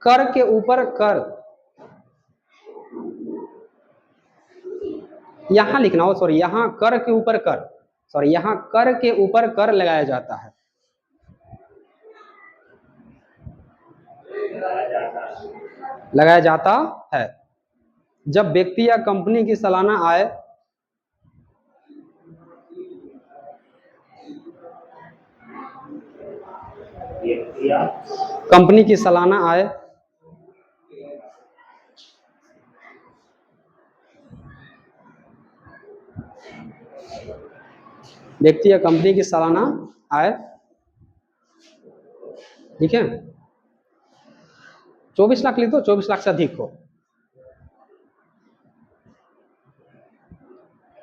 कर के ऊपर कर, यहां लिखना हो, सॉरी, यहां कर के ऊपर कर, सॉरी, यहां कर के ऊपर कर लगाया जाता है। लगाया जाता है जब व्यक्ति या कंपनी की सालाना आय कंपनी की सालाना आय व्यक्ति या कंपनी की सालाना आय, ठीक है, 24 लाख लिख दो, 24 लाख से अधिक हो,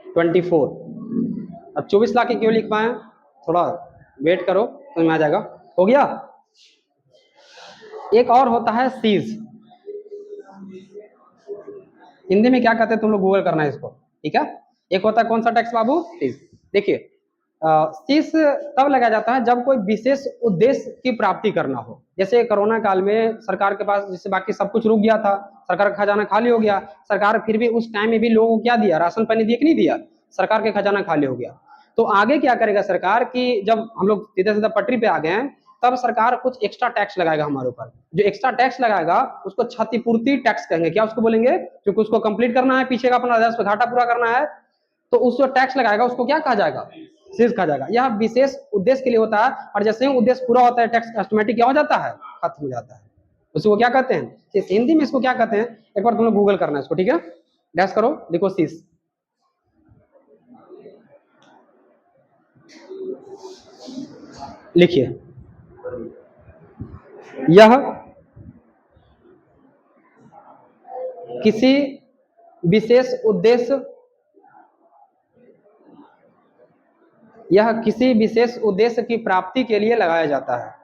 24। अब 24 लाख की क्यों लिख पाए, थोड़ा वेट करो तो आ जाएगा। हो गया। एक और होता है सीज, हिंदी में क्या कहते हैं तुम लोग गूगल करना है इसको, ठीक है। एक होता है कौन सा टैक्स बाबू, सीज। देखिए सीज तब लगाया जाता है जब कोई विशेष उद्देश्य की प्राप्ति करना हो। जैसे कोरोना काल में सरकार के पास जिससे बाकी सब कुछ रुक गया था, सरकार का खजाना खाली हो गया, सरकार फिर भी उस टाइम में भी लोगों को क्या दिया, राशन पानी दिया कि नहीं दिया, सरकार के खजाना खाली हो गया। तो आगे क्या करेगा सरकार की, जब हम लोग सीधा सीधा पटरी पे आ गए हैं, तब सरकार कुछ एक्स्ट्रा टैक्स लगाएगा हमारे ऊपर। जो एक्स्ट्रा टैक्स लगाएगा उसको क्षतिपूर्ति टैक्स कहेंगे। क्या उसको बोलेंगे, क्योंकि उसको कंप्लीट करना है, पीछे का अपना राजस्व घाटा पूरा करना है, तो उसको टैक्स लगाएगा, उसको क्या कहा जाएगा, सीज कहा जाएगा। यह विशेष उद्देश्य के लिए होता है, और जैसे ही उद्देश्य पूरा होता है टैक्स ऑटोमेटिक क्या हो जाता है, खत्म हो जाता है। उसको क्या कहते हैं, हिंदी में इसको क्या कहते हैं, एक बार तुम लोग गूगल करना है इसको, ठीक है। डैश करो, लिखो सीज। लिखिए, यह किसी विशेष उद्देश्य, यह किसी विशेष उद्देश्य की प्राप्ति के लिए लगाया जाता है।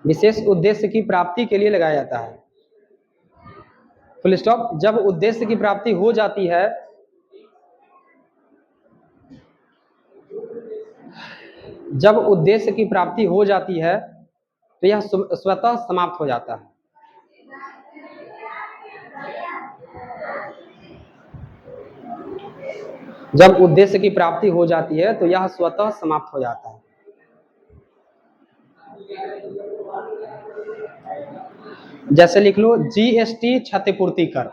विशेष उद्देश्य की प्राप्ति के लिए लगाया जाता है, फुल स्टॉप। जब उद्देश्य की प्राप्ति हो जाती है, जब उद्देश्य की प्राप्ति हो जाती है तो यह स्वतः समाप्त हो जाता है। जब उद्देश्य की प्राप्ति हो जाती है तो यह स्वतः समाप्त हो जाता है। जैसे लिख लो जीएसटी क्षतिपूर्ति कर,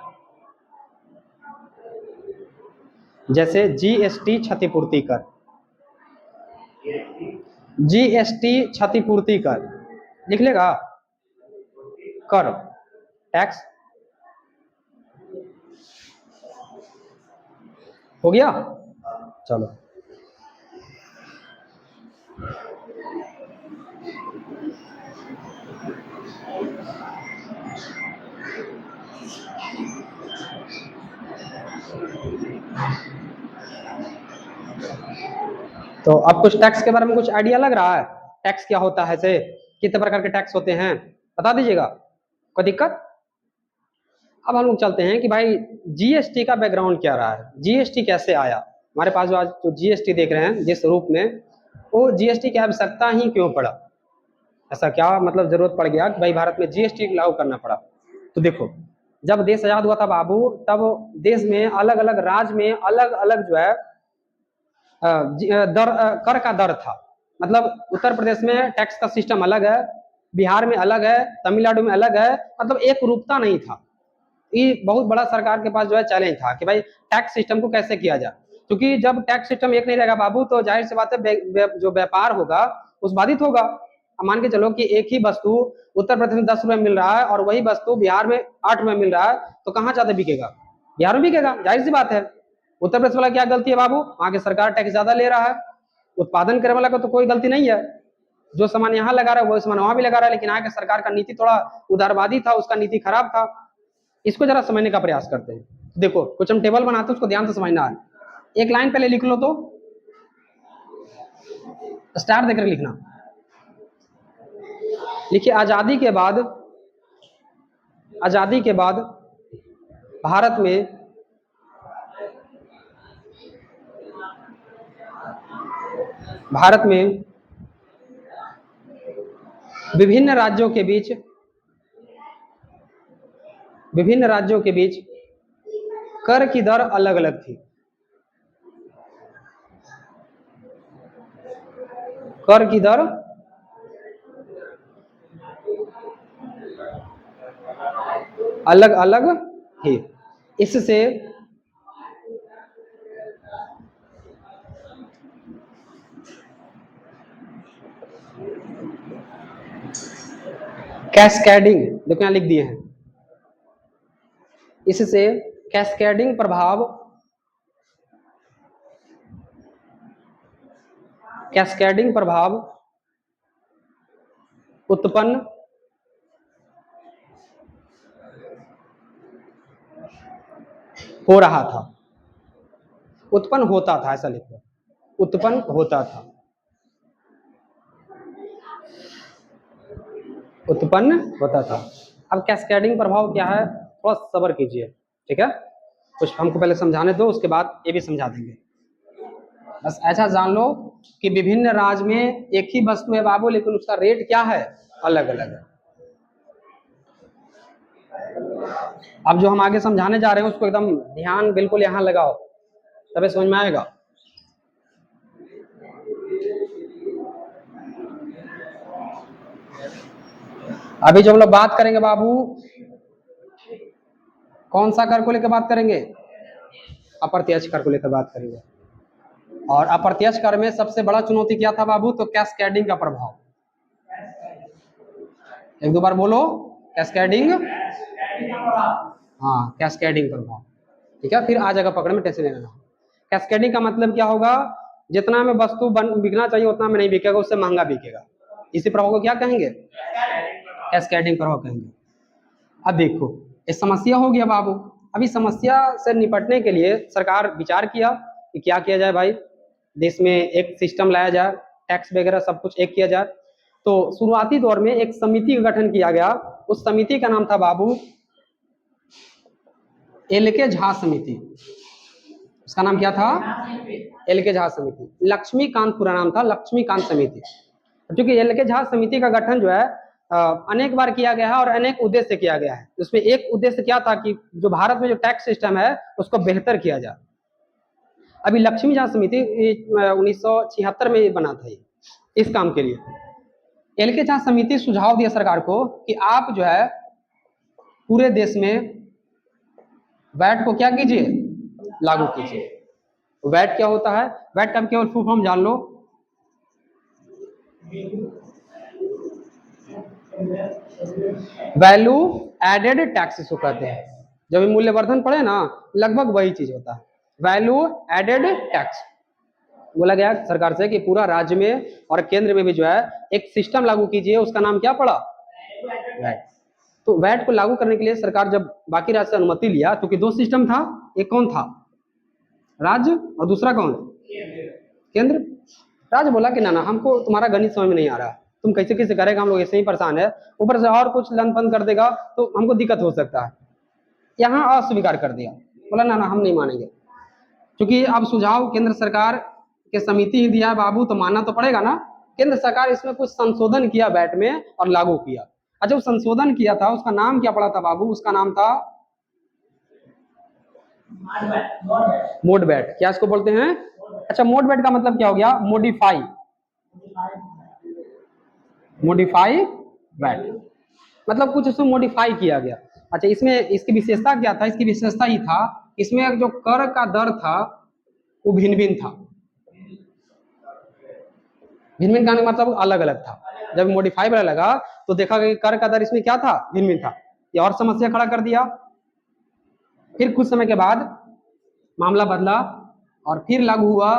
जैसे जीएसटी क्षतिपूर्ति कर, जीएसटी क्षतिपूर्ति कर लिख लेगा, कर टैक्स, हो गया। चलो तो अब कुछ टैक्स के बारे में कुछ आइडिया लग रहा है, टैक्स क्या होता है, से कितने प्रकार के टैक्स होते हैं, बता दीजिएगा, कोई दिक्कत। अब हम लोग चलते हैं कि भाई जीएसटी का बैकग्राउंड क्या रहा है, जीएसटी कैसे आया हमारे पास। जो आज जो जीएसटी देख रहे हैं जिस रूप में, वो जीएसटी की आवश्यकता ही क्यों पड़ा, ऐसा क्या मतलब जरूरत पड़ गया कि भाई भारत में जीएसटी लागू करना पड़ा। तो देखो जब देश आजाद हुआ था बाबू, तब देश में अलग अलग राज्य में अलग अलग जो है कर का दर था। मतलब उत्तर प्रदेश में टैक्स का सिस्टम अलग है, बिहार में अलग है, तमिलनाडु में अलग है, मतलब एक रूपता नहीं था। ये बहुत बड़ा सरकार के पास जो है चैलेंज था कि भाई टैक्स सिस्टम को कैसे किया जाए, क्योंकि जब टैक्स सिस्टम एक नहीं रहेगा बाबू तो जाहिर सी बात है जो व्यापार होगा उस बाधित होगा। अब मान के चलो कि एक ही वस्तु उत्तर प्रदेश में 10 रुपए मिल रहा है और वही वस्तु बिहार में 8 रुपए मिल रहा है, तो कहाँ ज्यादा बिकेगा? बिहार में बिकेगा, जाहिर सी बात है। उत्तर प्रदेश वाला क्या गलती है बाबू? वहां की सरकार टैक्स ज्यादा ले रहा है, उत्पादन करने वाला को तो कोई गलती नहीं है, जो सामान यहाँ लगा रहा है वो सामान वहां भी लगा रहा है, लेकिन यहाँ की सरकार का नीति थोड़ा उदारवादी था, उसका नीति खराब था। इसको जरा समझने का प्रयास करते हैं। देखो कुछ हम टेबल बनाते हैं, उसको ध्यान से समझना है। एक लाइन पहले लिख लो, तो स्टार देकर लिखना। लिखिए, आजादी के बाद भारत में विभिन्न राज्यों के बीच कर की दर अलग अलग थी। कर की दर अलग अलग थी। इससे कैस्केडिंग, देखो यहां लिख दिए हैं, इससे कैस्केडिंग प्रभाव उत्पन्न हो रहा था, उत्पन्न होता था, ऐसा लिखो, उत्पन्न होता था, उत्पन्न होता था। अब कैस्केडिंग प्रभाव क्या है, थोड़ा सब्र कीजिए, ठीक है? कुछ हमको पहले समझाने दो, उसके बाद ये भी समझा देंगे। बस ऐसा जान लो कि विभिन्न राज्य में एक ही वस्तु है बाबू, लेकिन उसका रेट क्या है, अलग अलग है। अब जो हम आगे समझाने जा रहे हैं उसको एकदम ध्यान बिल्कुल यहाँ लगाओ, तभी समझ में आएगा। अभी जो हम लोग बात करेंगे बाबू, कौन सा कर को लेकर बात करेंगे? अप्रत्यक्ष कर को लेकर बात करेंगे। और अप्रत्यक्ष कर में सबसे बड़ा चुनौती क्या था बाबू? तो कैस्केडिंग का प्रभाव। एक दो बार बोलो, कैस्केडिंग। हाँ, कैस्केडिंग प्रभाव, ठीक है? फिर आ जाएगा पकड़ में, टेंशन लेना। कैस्केडिंग का मतलब क्या होगा? जितना में वस्तु बिकना चाहिए उतना में नहीं बिकेगा, उससे महंगा बिकेगा। इसी प्रभाव को क्या कहेंगे? कैस्केडिंग प्रभाव कहेंगे। अब देखो, ये समस्या हो गया बाबू। अभी समस्या से निपटने के लिए सरकार विचार किया कि क्या किया जाए भाई, देश में एक सिस्टम लाया जाए, टैक्स वगैरह सब कुछ एक किया जाए। तो शुरुआती दौर में एक समिति का गठन किया गया। उस समिति का नाम था बाबू एल.के. झा समिति। उसका नाम क्या था? एल.के. झा समिति। लक्ष्मीकांत पूरा नाम था, लक्ष्मीकांत समिति। क्योंकि एल.के. झा समिति का गठन जो है अनेक बार किया गया है और अनेक उद्देश्य से किया गया है। उसमें एक उद्देश्य क्या था कि जो भारत में जो टैक्स सिस्टम है उसको बेहतर किया जाए। अभी लक्ष्मी झा समिति 1976 में बना था ये, इस काम के लिए। एल.के. झा समिति सुझाव दिया सरकार को कि आप जो है पूरे देश में वैट को क्या कीजिए, लागू कीजिए। वैट क्या होता है? वैट का केवल फुल फॉर्म जान लो, वैल्यू एडेड टैक्सेस को कहते हैं। जब भी मूल्यवर्धन पड़े ना, लगभग वही चीज होता है, वैल्यू एडेड टैक्स। बोला गया सरकार से कि पूरा राज्य में और केंद्र में भी जो है एक सिस्टम लागू कीजिए, उसका नाम क्या पड़ा? वैट। तो वैट को लागू करने के लिए सरकार जब बाकी राज्य से अनुमति लिया, क्योंकि दो सिस्टम था, एक कौन था? राज्य, और दूसरा कौन? केंद्र। राज्य बोला कि ना ना, हमको तुम्हारा गणित समझ में नहीं आ रहा, तुम कैसे कैसे करेगा, हम लोग ऐसे ही परेशान है, ऊपर से और कुछ लंपन कर देगा तो हमको दिक्कत हो सकता है। यहाँ अस्वीकार कर दिया, बोला ना ना हम नहीं मानेंगे। क्योंकि अब सुझाव केंद्र सरकार के समिति ही दिया है बाबू, तो मानना तो पड़ेगा ना। केंद्र सरकार इसमें कुछ संशोधन किया वैट में और लागू किया। अच्छा, संशोधन किया था, उसका नाम क्या पड़ा था बाबू? उसका नाम था मोड वैट। क्या इसको बोलते हैं? अच्छा, मोड वैट का मतलब क्या हो गया? मोडिफाई, मोडिफाई वैट, मतलब कुछ उसमें मॉडिफाई किया गया। अच्छा, इसमें इसकी विशेषता क्या था? इसकी विशेषता ही था, इसमें जो कर का दर था वो भिन्न भिन्न था। भिन्न भिन्न का मतलब अलग अलग था। जब मॉडिफाई वाला लगा तो देखा कि कर का दर इसमें क्या था? भिन्न भिन्न था। ये और समस्या खड़ा कर दिया। फिर कुछ समय के बाद मामला बदला और फिर लागू हुआ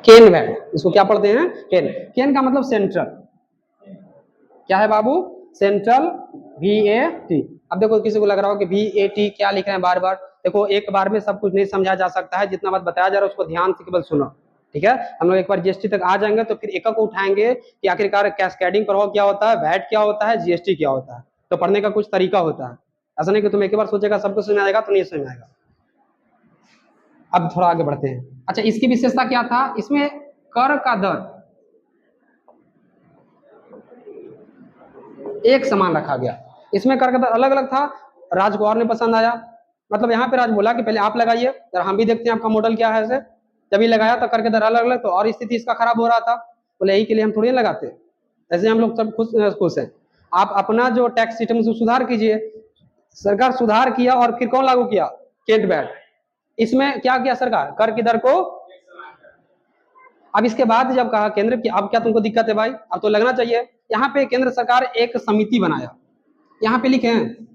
केन वैट। इसको क्या पढ़ते हैं? केन। केन का मतलब सेंट्रल, क्या है बाबू? Central, VAT। अब देखो किसी को लग रहा हो कि VAT क्या लिख रहे हैं बार बार। देखो एक बार में सब कुछ नहीं समझा जा सकता है, जितना बात बताया जा रहा है उसको ध्यान से केवल सुनो, ठीक है? हम लोग एक बार GST तक आ जाएंगे तो फिर एक एक उठाएंगे कि आखिरकार कैस्केडिंग प्रभाव क्या होता है, वैट क्या होता है, GST क्या होता है। तो पढ़ने का कुछ तरीका होता है, ऐसा नहीं कि तुम एक बार सोचेगा सब कुछ समझ आएगा, तो नहीं समझ आएगा। अब थोड़ा आगे बढ़ते हैं। अच्छा, इसकी विशेषता क्या था? इसमें कर का दर एक समान रखा गया। इसमें कर का दर अलग अलग था। राज को और नहीं पसंद आया, मतलब यहाँ पे राज बोला कि पहले आप लगाइए, हम भी देखते हैं आपका मॉडल क्या है। ऐसे जब ये लगाया तो कर के दर अलग अलग, तो और स्थिति इसका खराब हो रहा था। बोले यही के लिए हम थोड़ी लगाते, ऐसे हम लोग सब खुश हैं। आप अपना जो टैक्स सिस्टम सुधार कीजिए। सरकार सुधार किया और फिर कौन लागू किया? Kent bat. इसमें क्या किया सरकार? कर की दर को। अब इसके बाद जब कहा केंद्र की अब क्या तुमको दिक्कत है भाई, अब तो लगना चाहिए, यहाँ पे केंद्र सरकार एक समिति बनाया। यहाँ पे लिखे हैं,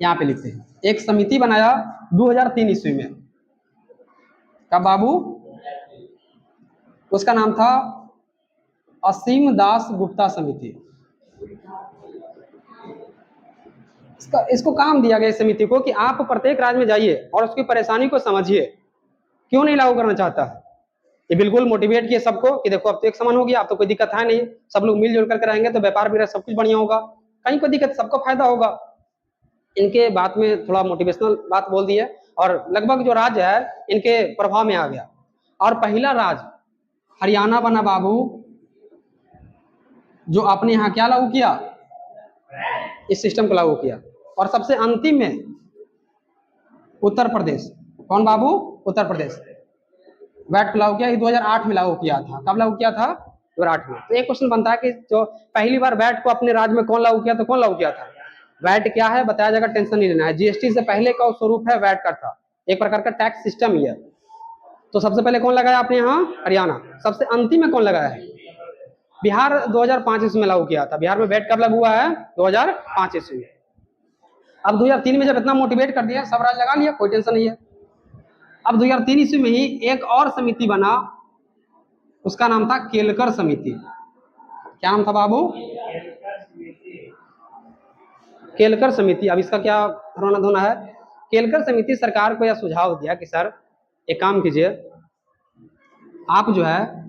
यहाँ पे लिखते हैं, एक समिति बनाया 2003 ईस्वी में। कब बाबू? उसका नाम था असीम दास गुप्ता समिति। इसको काम दिया गया इस समिति को कि आप प्रत्येक राज्य में जाइए और उसकी परेशानी को समझिए, क्यों नहीं लागू करना चाहता है। ये बिल्कुल मोटिवेट किए सबको कि देखो अब तो एक समान हो गया, अब तो कोई दिक्कत है नहीं, सब लोग मिलजुल करके रहेंगे तो व्यापार भी सब कुछ बढ़िया होगा, कहीं कोई दिक्कत, सबको फायदा होगा। इनके बात में थोड़ा मोटिवेशनल बात बोल दी है और लगभग जो राज्य है इनके प्रभाव में आ गया। और पहला राज्य हरियाणा बना बाबू, जो आपने यहाँ क्या लागू किया? इस सिस्टम को लागू किया। और सबसे अंतिम में उत्तर प्रदेश। कौन बाबू? उत्तर प्रदेश। वैट को लागू किया, 2008 में लागू किया था। कब लागू किया था? 2008 में। तो एक क्वेश्चन बनता है कि जो पहली बार वैट को अपने राज्य में कौन लागू किया? तो कौन लागू किया था? वैट क्या है बताया जाएगा, टेंशन नहीं लेना है। GST से पहले का स्वरूप है वैट का था, एक प्रकार का टैक्स सिस्टम ही है। तो सबसे पहले कौन लगाया आपने यहाँ? हरियाणा। सबसे अंतिम में कौन लगाया है? बिहार 2005 ईस्वी में लागू किया था। बिहार में वैट कब लागू हुआ है? 2005 ईस्वी में। अब 2003 में जब इतना मोटिवेट कर दिया, सब राज्य लगा लिया, कोई टेंशन नहीं है। अब 2003 ईस्वी में ही एक और समिति बना, उसका नाम था केलकर समिति। क्या नाम था बाबू? केलकर समिति। अब इसका क्या रोना धोना है? केलकर समिति सरकार को यह सुझाव दिया कि सर एक काम कीजिए, आप जो है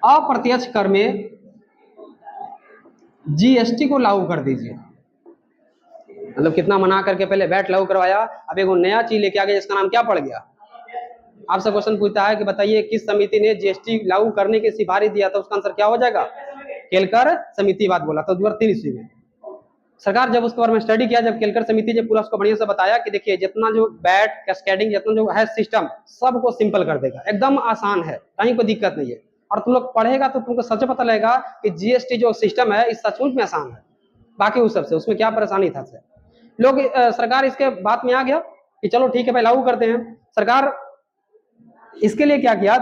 अप्रत्यक्ष कर में GST को लागू कर दीजिए। मतलब कितना मना करके पहले वैट लागू करवाया, अब एक नया चीज लेके आ गया जिसका नाम क्या पड़ गया? आपसे क्वेश्चन पूछता है कि बताइए किस समिति ने GST लागू करने की सिफारिश दिया था, उसका आंसर क्या हो जाएगा? केलकर समिति बात बोला था 2003 ईस्वी में। सरकार जब उसके बारे में स्टडी किया, जब केलकर समिति ने पूरा उसको बढ़िया से बताया कि देखिए जितना जो वैट कैस्केडिंग जितना जो है सिस्टम सबको सिंपल कर देगा, एकदम आसान है, कहीं कोई दिक्कत नहीं है। और तुम लोग पढ़ेगा तो तुमको सच पता लगेगा कि GST जो सिस्टम है इस सचमुच में आसान है, बाकी उस सबसे उसमें क्या परेशानी था। लोग सरकार इसके बात में आ गया कि चलो ठीक है भाई लागू करते हैं। सरकार इसके लिए क्या किया?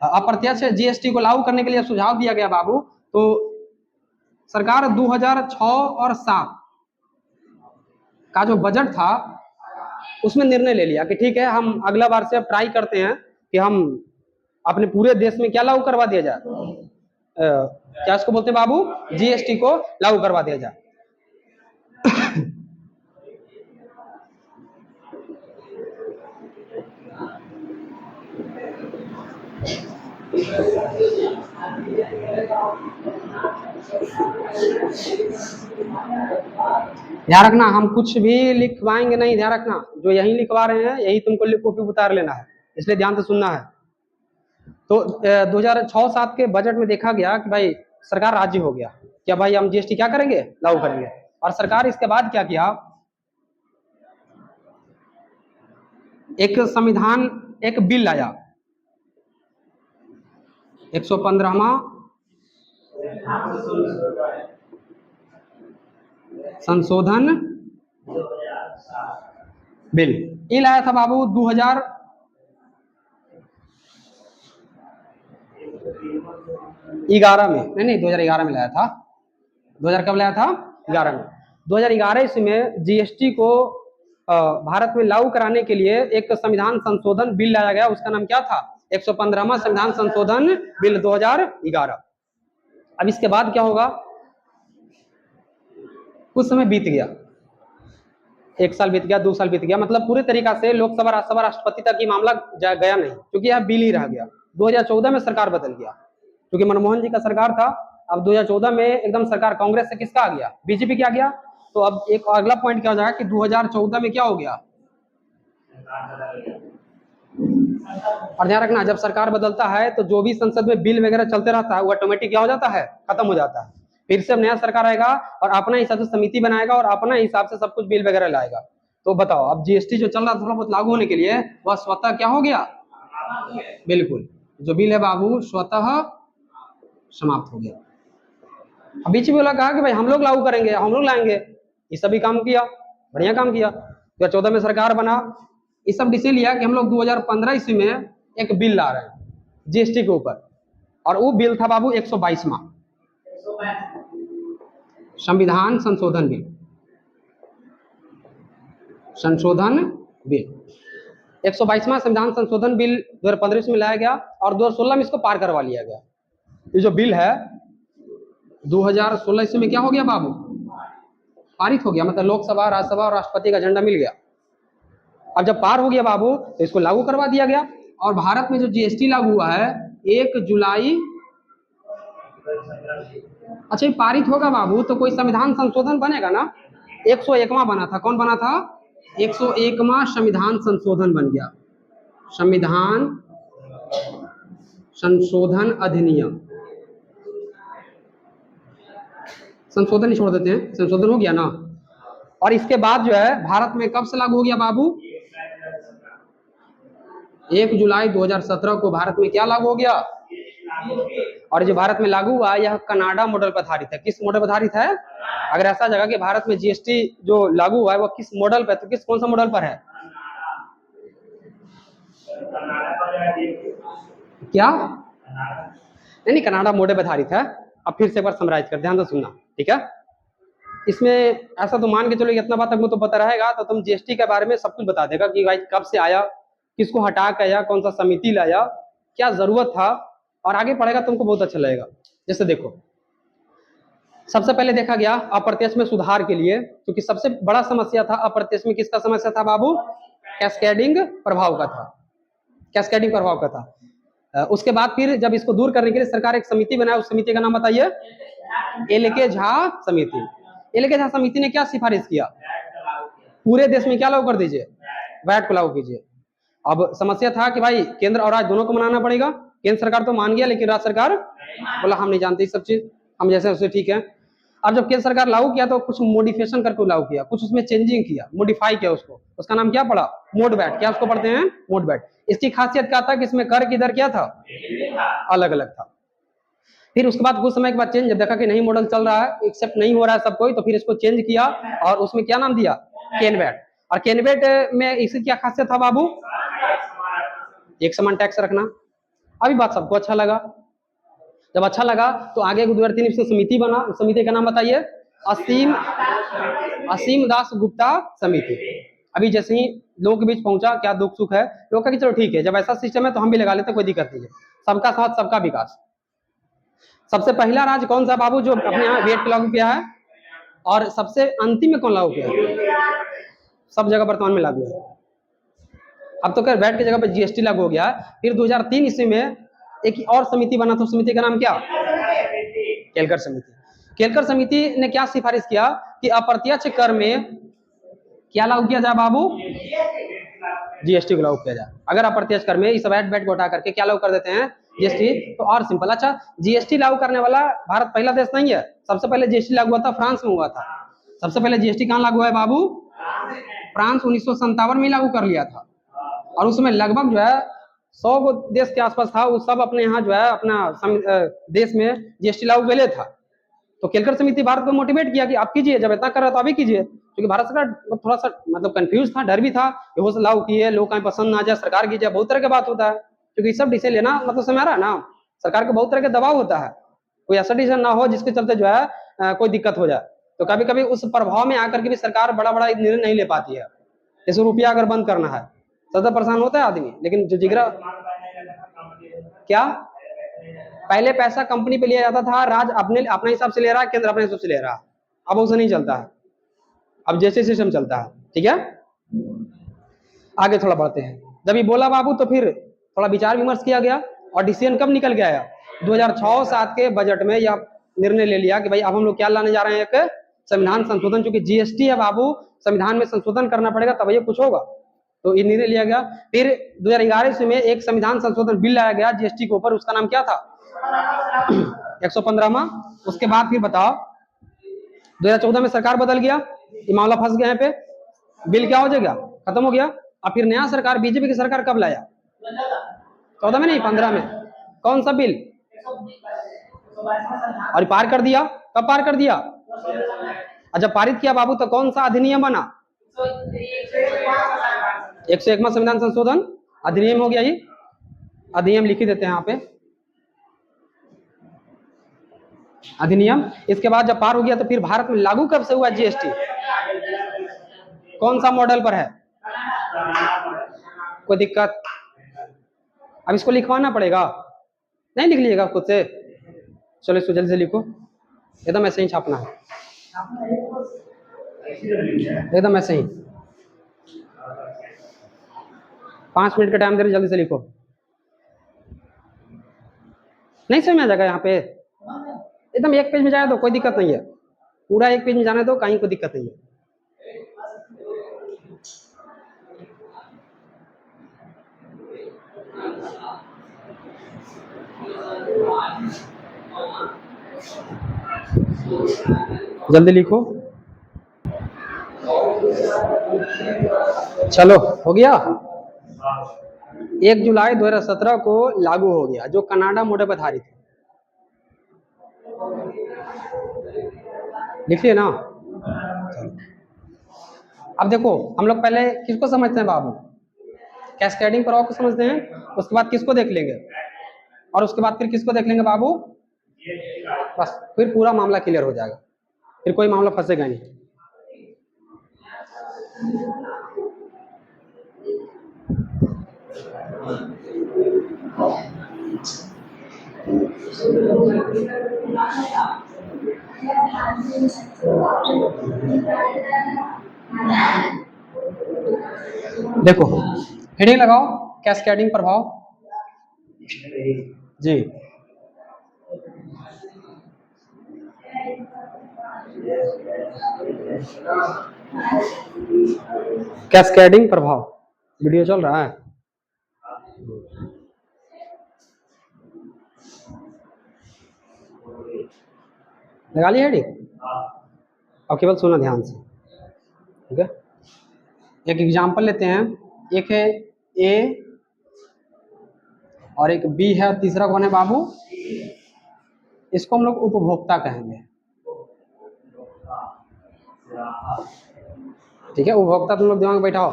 अप्रत्यक्ष GST को लागू करने के लिए सुझाव दिया गया बाबू। तो सरकार 2006 और 7 का जो बजट था उसमें निर्णय ले लिया कि ठीक है हम अगला बार से अब ट्राई करते हैं कि हम अपने पूरे देश में क्या लागू करवा दिया जाए, क्या इसको बोलते हैं बाबू? GST को लागू करवा दिया जाए। ध्यान रखना, हम कुछ भी लिखवाएंगे नहीं, ध्यान रखना जो यही लिखवा रहे हैं यही तुमको कॉपी उतार लेना है, इसलिए ध्यान से सुनना है। तो 2006-07 के बजट में देखा गया कि भाई सरकार राजी हो गया क्या भाई हम जीएसटी क्या करेंगे, लागू करेंगे। और सरकार इसके बाद क्या किया, एक संविधान, एक बिल लाया, 115वां संशोधन बिल, ये लाया था बाबू 2011 में, नहीं 2011 में लाया था। 2000 कब लाया था, 11 में। 2011 ईस्वी में जीएसटी को भारत में लागू कराने के लिए एक संविधान संशोधन बिल लाया गया, उसका नाम क्या था, 115वां संविधान संशोधन बिल 2011। अब इसके बाद क्या होगा, कुछ समय बीत गया, 1 साल बीत गया, 2 साल बीत गया, मतलब पूरे तरीका से लोकसभा, राज्यसभा, राष्ट्रपति तक ये मामला गया नहीं, क्योंकि यह बिल ही रह गया। 2014 में सरकार बदल गया, क्योंकि मनमोहन जी का सरकार था। अब 2014 में एकदम सरकार कांग्रेस से किसका आ गया, बीजेपी क्या गया। तो अब एक अगला पॉइंट क्या हो जाएगा कि 2014 में क्या हो गया, और ध्यान रखना जब सरकार बदलता है तो जो भी संसद में बिल वगैरह चलते रहता है वो ऑटोमेटिक क्या हो जाता है, खत्म हो जाता है। फिर से अब नया सरकार आएगा और अपना हिसाब से समिति बनाएगा और अपना हिसाब से सब कुछ बिल वगैरह लाएगा। तो बताओ अब जीएसटी जो चल रहा था थोड़ा बहुत लागू होने के लिए वह स्वतः क्या हो गया, बिल्कुल जो बिल है बाबू स्वतः समाप्त हो गया। अब बीच में बोला कहा कि भाई हम लोग लागू करेंगे, हम लोग लाएंगे, ये सभी काम किया, बढ़िया काम किया। 2014 में सरकार बना, ये सब डिसीजन लिया कि हम लोग 2015 ईस्वी में एक बिल ला रहे हैं जीएसटी के ऊपर, और वो बिल था बाबू 122वां संविधान संशोधन बिल, संशोधन बिल 122वां संविधान संशोधन बिल 2015 में लाया गया और 2016 में इसको पार करवा लिया गया। ये जो बिल है 2016 ईस्वी में क्या हो गया बाबू, पारित हो गया, मतलब लोकसभा, राज्यसभा और राष्ट्रपति का झंडा मिल गया। अब जब पार हो गया बाबू तो इसको लागू करवा दिया गया, और भारत में जो जीएसटी लागू हुआ है 1 जुलाई, अच्छा ये पारित होगा बाबू तो कोई संविधान संशोधन बनेगा ना, 101वां बना था, कौन बना था, 101वां संविधान संशोधन बन गया, संविधान संशोधन अधिनियम, संशोधन ही छोड़ देते हैं, संशोधन हो गया ना। और इसके बाद जो है भारत में कब से लागू हो गया बाबू, 1 जुलाई 2017 को भारत में क्या लागू हो गया। और जो भारत में लागू हुआ यह कनाडा मॉडल पर आधारित है, किस मॉडल पर आधारित है, अगर ऐसा जगह कि भारत में जीएसटी जो लागू हुआ है वो किस मॉडल पर, तो किस कौन सा मॉडल पर है, क्या, नहीं कनाडा मॉडल पर आधारित है। अब फिर से एक बार समराइज कर, ध्यान से सुनना, ठीक है। इसमें ऐसा तो मान के चलो इतना बात तक तो पता रहेगा तो तुम जीएसटी के बारे में सब कुछ बता देगा कि भाई कब से आया, किसको हटा के आया, कौन सा समिति लाया, क्या जरूरत था, और आगे पढ़ेगा तुमको बहुत अच्छा लगेगा। जैसे देखो सबसे पहले देखा गया अप्रत्यक्ष में सुधार के लिए, क्योंकि सबसे बड़ा समस्या था अप्रत्यक्ष में, किसका समस्या था बाबू, कैस्केडिंग प्रभाव का था, कैस्केडिंग प्रभाव का था। उसके बाद फिर जब इसको दूर करने के लिए सरकार एक समिति बनाया, उस समिति का नाम बताइए, एल.के. झा समिति। एल.के. झा समिति ने क्या सिफारिश किया, पूरे देश में क्या लागू कर दीजिए, वैट को लागू कीजिए। अब समस्या था कि भाई केंद्र और राज्य दोनों को मनाना पड़ेगा, केंद्र सरकार तो मान गया लेकिन राज्य सरकार बोला हम नहीं जानते ये सब चीज, हम जैसे उसे ठीक है। अब जब केंद्र सरकार लागू किया तो कुछ मॉडिफिकेशन करके लागू किया, कुछ उसमें चेंजिंग किया, मॉडिफाई किया उसको, उसका नाम क्या पड़ा, मोड वैट, क्या उसको पढ़ते हैं, मोड वैट। इसकी खासियत क्या था कि इसमें कर की दर क्या था, अलग अलग था। फिर उसके बाद कुछ समय के बाद चेंज, जब देखा कि नहीं मॉडल चल रहा है, एक्सेप्ट नहीं हो रहा है सब कोई, तो फिर इसको चेंज किया और उसमें क्या नाम दिया, केनवेट। और केनवेट में इसकी क्या खासियत था बाबू, एक समान टैक्स रखना। अभी बात सबको अच्छा लगा, जब अच्छा लगा तो आगे 2003 में समिति बना, उस समिति का नाम बताइए, असीम दास गुप्ता समिति। अभी जैसे ही लोगों के बीच पहुंचा, क्या दुख सुख है, लोग कहा कि चलो ठीक है जब ऐसा सिस्टम है तो हम भी लगा लेते, कोई दिक्कत नहीं है, सबका साथ सबका विकास। सबसे पहला राज्य कौन सा बाबू जो अपने यहाँ वेट लागू किया है, और सबसे अंतिम में कौन लागू किया है, सब जगह वर्तमान में लागू है। अब तो खैर वैट की जगह पे जीएसटी लागू हो गया है। फिर 2003 ईस्वी में एक और समिति बना, तो समिति का नाम क्या, केलकर समिति। केलकर समिति ने क्या सिफारिश किया कि अप्रत्यक्ष कर में क्या लागू किया जाए बाबू, जीएसटी को लागू किया जाए। अगर अप्रत्यक्ष कर में इस वैट को हटा करके क्या लागू कर देते हैं, जीएसटी तो और सिंपल। अच्छा, जीएसटी लागू करने वाला भारत पहला देश नहीं है। सबसे पहले जीएसटी लागू हुआ था फ्रांस में हुआ था। सबसे पहले जीएसटी कहाँ लागू हुआ है बाबू? फ्रांस 1957 में लागू कर लिया था। और उसमें लगभग जो है 100 गो देश के आसपास था, वो सब अपने यहाँ जो है अपना देश में जीएसटी लागू कर लिया था। तो कैलकट समिति भारत को मोटिवेट किया कि आप कीजिए, जब इतना कर रहा तो अभी कीजिए। क्योंकि भारत सरकार थोड़ा सा मतलब कंफ्यूज था, डर भी था कि वो लागू किए, लोग कहीं पसंद ना आ जाए, सरकार की जाए, बहुत तरह की बात होता है। क्योंकि सब डिसीजन लेना मतलब समझ रहा है ना, सरकार को बहुत तरह के दबाव होता है, कोई ऐसा डिसीजन ना हो जिसके चलते जो है कोई दिक्कत हो जाए। तो कभी कभी उस प्रभाव में आकर के भी सरकार बड़ा बड़ा निर्णय नहीं ले पाती है। जैसे रुपया अगर बंद करना है, ज्यादा परेशान होता है आदमी, लेकिन जो जिगरा क्या, पहले पैसा कंपनी पे लिया जाता था, राज्य अपने हिसाब से ले रहा है, केंद्र अपने हिसाब से ले रहा है। अब उसे नहीं चलता है, अब जैसे सिस्टम चलता है। ठीक है, आगे थोड़ा बढ़ते हैं। जब ये बोला बाबू तो फिर थोड़ा विचार विमर्श किया गया और डिसीजन कब निकल गया है? 2006-07 के बजट में यह निर्णय ले लिया कि भाई अब हम लोग क्या लाने जा रहे हैं, एक संविधान संशोधन। चूंकि जीएसटी है बाबू, संविधान में संशोधन करना पड़ेगा तब ये कुछ होगा, तो ये निर्णय लिया गया। फिर 2011 में एक संविधान संशोधन बिल लाया गया जीएसटी के ऊपर, उसका नाम क्या था? 115वां। उसके बाद फिर बताओ 2014 में सरकार बदल गया, ये मामला फंस गया है पे, बिल क्या हो जाएगा, खत्म हो गया। अब फिर नया सरकार, बीजेपी की सरकार कब लाया? 14 में नहीं, 15 में। कौन सा बिल? और पार कर दिया। कब पार कर दिया? और जब पारित किया बाबू तो कौन सा अधिनियम बना? 101वां संविधान संशोधन अधिनियम हो गया। ये अधिनियम लिख ही देते हैं यहाँ पे, अधिनियम। इसके बाद जब पार हो गया तो फिर भारत में लागू कब से हुआ जीएसटी? कौन सा मॉडल पर है? कोई दिक्कत? अब इसको लिखवाना पड़ेगा, नहीं लिख लीजिएगा खुद से? चलो इसको जल्दी से लिखो, एकदम ऐसे ही छापना है, एकदम ऐसे ही। 5 मिनट का टाइम दे रहे, जल्दी से लिखो। नहीं समझ में आ जाएगा यहाँ पे, एकदम एक पेज में जाए तो कोई दिक्कत नहीं है, पूरा एक पेज में जाने दो, कहीं कोई दिक्कत नहीं है। जल्दी लिखो। चलो हो गया। 1 जुलाई 2017 को लागू हो गया, जो कनाडा मॉडल पर आधारित है। लिखिए ना। अब देखो हम लोग पहले किसको समझते हैं बाबू? कैस्केडिंग प्रभाव को समझते हैं, उसके बाद किसको देख लेंगे, और उसके बाद फिर किसको देख लेंगे बाबू? बस फिर पूरा मामला क्लियर हो जाएगा, फिर कोई मामला फंसेगा नहीं। देखो हेडिंग लगाओ, कैस्केडिंग प्रभाव जी। कैस्केडिंग प्रभाव, वीडियो चल रहा है? लगा ली हेडिंग? और केवल सुना ध्यान से, ठीक है। एक एग्जांपल लेते हैं, एक है ए और एक बी है, तीसरा कौन है बाबू? इसको हम लोग उपभोक्ता कहेंगे, ठीक है। उपभोक्ता तुम लोग दिमाग में बैठाओ,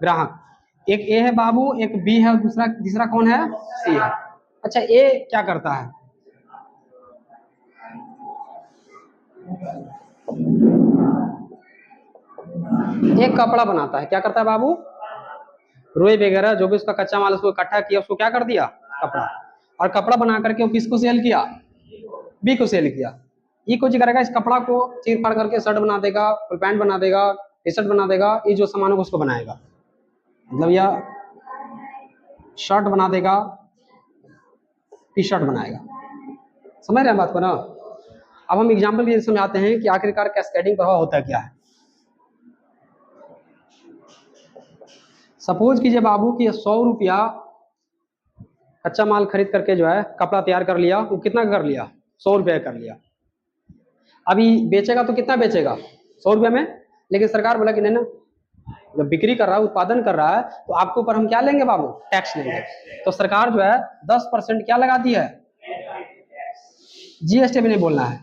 ग्राहक। एक ए है बाबू, एक बी है, और दूसरा तीसरा कौन है? सी है। अच्छा, ए क्या करता है? एक कपड़ा बनाता है, क्या करता है बाबू? रुई वगैरह जो भी उसका कच्चा माल उसको इकट्ठा किया, उसको क्या कर दिया? कपड़ा। और कपड़ा बना करके वो किसको सेल किया? बी को सेल किया। ये कुछ करेगा, इस कपड़ा को चीर फाड़ करके शर्ट बना देगा, फुल पैंट बना देगा, टी शर्ट बना देगा, ये जो सामान है उसको बनाएगा, मतलब यह शर्ट बना देगा, टी शर्ट बनाएगा। समझ रहे हैं बात को ना? अब हम एग्जाम्पल के समझाते हैं कि आखिरकार कैस्केडिंग प्रभाव होता क्या है। सपोज कीजिए बाबू कि 100 रुपया कच्चा माल खरीद करके जो है कपड़ा तैयार कर लिया, वो कितना कर लिया, 100 रुपये कर लिया। अभी बेचेगा तो कितना बेचेगा, 100 रुपये में। लेकिन सरकार बोला कि नहीं ना, जब बिक्री कर रहा है, उत्पादन कर रहा है, तो आपके ऊपर हम क्या लेंगे बाबू, टैक्स लेंगे। तो सरकार जो है 10% क्या लगा दी है, जीएसटी भी नहीं बोलना है,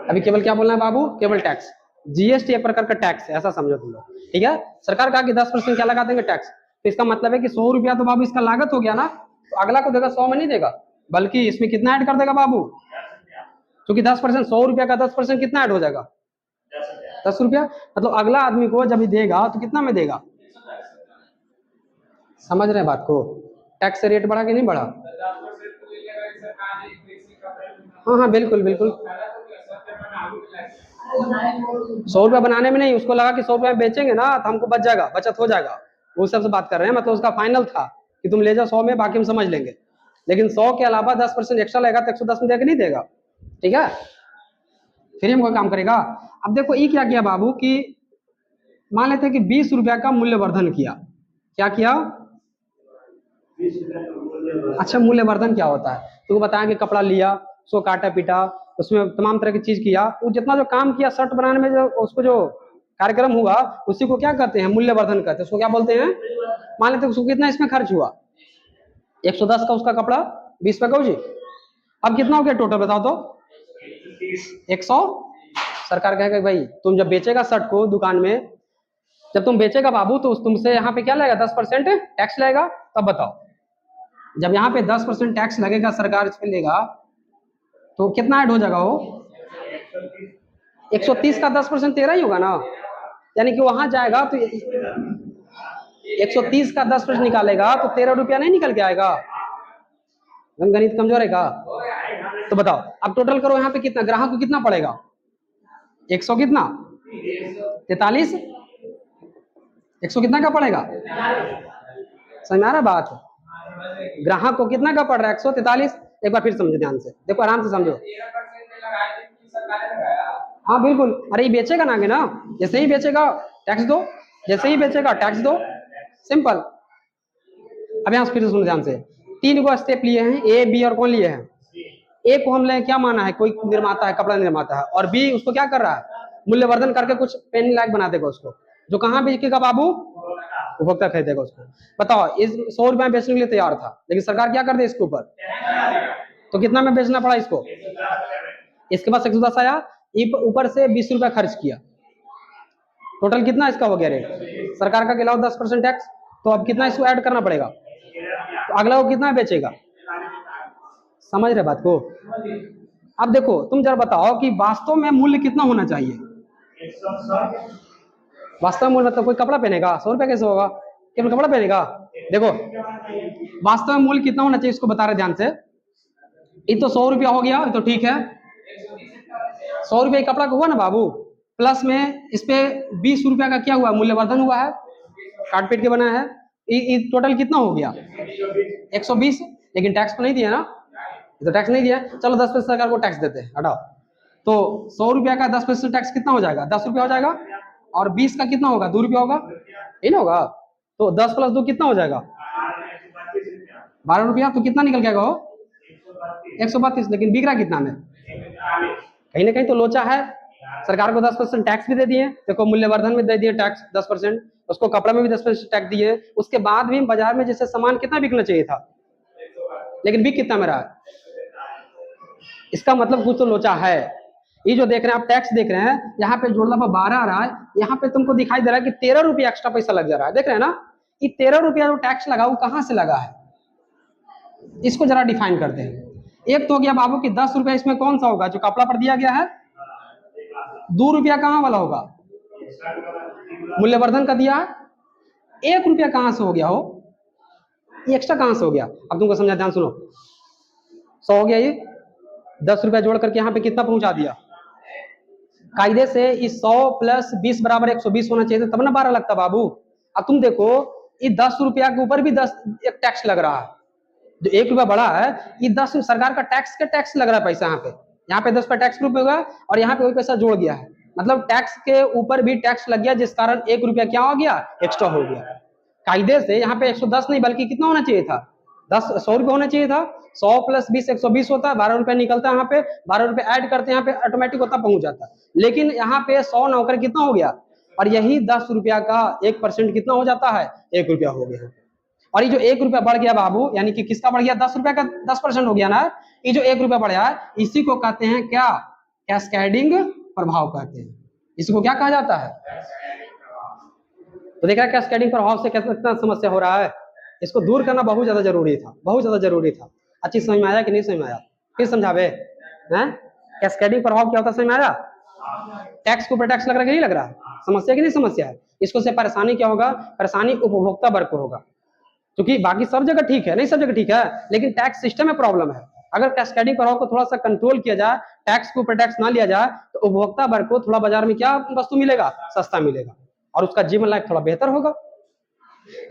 अभी केवल क्या बोलना है बाबू, केवल टैक्स। जीएसटी एक प्रकार का टैक्स है, ऐसा समझो तुम लोग, ठीक है। सरकार कहा कि 10% क्या लगा देंगे, टैक्स। तो इसका मतलब है कि 100 रुपया तो बाबू इसका लागत हो गया ना, तो अगला को देगा 100 में नहीं देगा, बल्कि इसमें कितना ऐड कर देगा बाबू, क्योंकि 10%, 100 रुपया का 10% कितना ऐड हो जाएगा, 10 रुपया। मतलब अगला आदमी को जब देगा तो कितना में देगा, समझ रहे हैं बात को। टैक्स रेट बढ़ा कि नहीं बढ़ा, हाँ हाँ बिल्कुल बिल्कुल। 100 रुपया बनाने में नहीं, उसको लगा कि 100 रुपया बेचेंगे ना तो हमको बच जाएगा, बचत हो जाएगा, उस सबसे बात कर रहे हैं। मतलब उसका फाइनल था कि तुम ले जाओ 100 में, बाकी हम समझ लेंगे। लेकिन 100 के अलावा 10% एक्स्ट्रा लगेगा तो 110 में देगा नहीं देगा, ठीक है, फ्री में कोई काम करेगा। अब देखो ये क्या किया बाबू कि मान लेते हैं कि 20 रुपया का मूल्यवर्धन किया, क्या किया, अच्छा मूल्यवर्धन क्या होता है तो बताया कि कपड़ा लिया, उसको काटा पीटा, उसमें तमाम तरह की चीज किया, वो जितना जो काम किया शर्ट बनाने में, जो उसको जो कार्यक्रम हुआ, उसी को क्या कहते हैं, मूल्यवर्धन कहते हैं। उसको क्या बोलते हैं, मान लेते हैं उसको कितना इसमें खर्च हुआ, 110 का उसका कपड़ा, 20 रुपये का जी। अब कितना हो गया टोटल बताओ तो, 100। सरकार कहेगा भाई तुम जब बेचेगा शर्ट को दुकान में, जब तुम बेचेगा बाबू तो तुमसे यहाँ पे क्या लगेगा, 10% टैक्स लगेगा। तब बताओ, जब यहाँ पे 10% टैक्स लगेगा, सरकार इस पे लेगा, तो कितना ऐड हो जाएगा वो, 130 का 10% 13 ही होगा ना, यानी कि वहां जाएगा तो 130 का 10% निकालेगा तो 13 रुपया नहीं निकल के आएगा, गणित कमजोर है का। तो बताओ अब टोटल करो, यहाँ पे कितना ग्राहक को कितना पड़ेगा, 100 कितना 43, 100 कितना का पड़ेगा, समझ में आ रहा बात, ग्राहक को कितना का पड़ रहा है, 143। एक बार फिर समझो ध्यान से, देखो आराम से समझो, हाँ बिल्कुल। अरे ये बेचेगा ना आगे ना, जैसे ही बेचेगा टैक्स दो, जैसे ही बेचेगा टैक्स दो, सिंपल। अब यहाँ फिर सुनो ध्यान से, 3 गो स्टेप लिए हैं, ए बी और कौन लिए हैं, ए को हम ले क्या माना है, कोई निर्माता है, कपड़ा निर्माता है, और बी उसको क्या कर रहा है, मूल्यवर्धन करके कुछ पेन लायक बना देगा उसको, जो कहाँ बेचेगा बाबू, उपभोक्ता खरीदेगा उसको। बताओ इस 100 रुपए में बेचने के लिए तैयार था, लेकिन सरकार क्या कर दे इसके ऊपर, तो कितना में बेचना पड़ा इसको, इसके बाद 110 आया, ऊपर से 20 रुपया खर्च किया, टोटल कितना इसका हो गया रेट, सरकार का गिलाओ 10% टैक्स, तो अब कितना इसको ऐड करना पड़ेगा, तो अगला वो कितना बेचेगा, समझ रहे बात को। अब देखो तुम जरा बताओ कि वास्तव में मूल्य कितना होना चाहिए, वास्तव में मूल्य मतलब कोई कपड़ा पहनेगा 100 रुपया कैसे होगा, केवल कपड़ा पहनेगा। देखो वास्तव में मूल्य कितना होना चाहिए इसको बता रहे ध्यान से, ये तो 100 रुपया हो गया, तो ठीक है, 100 रुपया कपड़ा का हुआ ना बाबू, प्लस में इस पे 20 रुपया का क्या हुआ, मूल्यवर्धन हुआ है, काट पीट के बना है, ये टोटल कितना हो गया 120। लेकिन टैक्स तो नहीं दिया ना, तो टैक्स नहीं दिया, चलो 10% सरकार को टैक्स देते हैं, हटाओ। तो 100 रुपया का 10% टैक्स कितना हो जाएगा, 10 रुपया हो जाएगा, और 20 का कितना होगा, 2 रुपया होगा, यही ना होगा। तो 10 + 2 कितना हो जाएगा, 12 रुपया, तो कितना निकल गया हो, 132। लेकिन बिक रहा कितना में, कहीं ना कहीं तो लोचा है। सरकार को 10% टैक्स भी दे दिए, देखो मूल्यवर्धन में दे दिए टैक्स 10%, उसको कपड़ा में भी 10% टैक्स दिए, उसके बाद भी बाजार में जैसे सामान कितना बिकना चाहिए था, लेकिन बिक कितना में रहा है, इसका मतलब कुछ तो लोचा है। ये जो देख रहे हैं आप टैक्स देख रहे हैं, यहाँ पे जोड़ना पर 12 आ रहा है, यहाँ पे तुमको दिखाई दे रहा है कि 13 रुपया एक्स्ट्रा पैसा लग जा रहा है, देख रहे हैं ना, ये 13 रुपया जो टैक्स लगा वो कहाँ से लगा है, इसको जरा डिफाइन करते हैं। एक तो हो गया बाबू कि 10 रुपया इसमें कौन सा होगा, जो कपड़ा पर दिया गया है, 2 रुपया कहाँ वाला होगा, मूल्यवर्धन का दिया है, 1 रुपया कहाँ से हो गया हो, ये एक्स्ट्रा कहाँ से हो गया, अब तुमको समझा, ध्यान सुनो। 100 हो गया, ये 10 रुपया जोड़ करके यहाँ पे कितना पहुंचा दिया, कायदे से इस 100 + 20 बराबर 120 होना चाहिए, तब ना 12 लगता बाबू। अब तुम देखो ये 10 रुपया के ऊपर भी 10 एक टैक्स लग रहा है, जो 1 रुपया बढ़ा है, ये 10 सरकार का टैक्स के टैक्स लग रहा है पैसा, यहाँ पे 10 पे टैक्स प्रूफ होगा, और यहाँ पे वही पैसा जोड़ गया है, मतलब टैक्स के ऊपर भी टैक्स लग गया, जिस कारण 1 रुपया क्या हो गया, एक्स्ट्रा हो गया। कायदे से यहाँ पे 110 नहीं बल्कि कितना होना चाहिए था, 100 रुपये होना चाहिए था। 100 प्लस 20 120 होता है, 12 रुपये निकलता है यहाँ पे, 12 रुपये ऐड करते हैं यहाँ पे, ऑटोमेटिक होता पहुंच जाता है। लेकिन यहाँ पे 100 ना होकर कितना हो गया, और यही 10 रुपया का 1% कितना हो जाता है, 1 रुपया हो गया। और ये जो 1 रुपया बढ़ गया बाबू, यानी कि किसका बढ़ गया, 10 रुपया का 10% हो गया ना। ये जो 1 रुपया बढ़ा है, इसी को कहते हैं क्या, कैस्केडिंग प्रभाव कहते हैं। इसको क्या कहा जाता है, तो देखा कैस्केडिंग प्रभाव से कितना समस्या हो रहा है। इसको दूर करना बहुत ज्यादा जरूरी था, बहुत ज्यादा जरूरी था। अच्छी समझ में आया कि नहीं समझ में आया, फिर समझावे हैं। कैस्केडिंग प्रभाव क्या होता है, समझ में आया। टैक्स के ऊपर टैक्स लग रहा है कि नहीं लग रहा है, समस्या की नहीं समस्या है। इसको से परेशानी क्या होगा, परेशानी उपभोक्ता वर्ग को होगा, क्योंकि बाकी सब जगह ठीक है, नहीं सब जगह ठीक है, लेकिन टैक्स सिस्टम में प्रॉब्लम है। अगर कैस्केडिंग प्रभाव को थोड़ा सा कंट्रोल किया जाए, टैक्स के ऊपर टैक्स ना लिया जाए, तो उपभोक्ता वर्ग को थोड़ा बाजार में क्या वस्तु मिलेगा, सस्ता मिलेगा, और उसका जीवन लाइफ थोड़ा बेहतर होगा।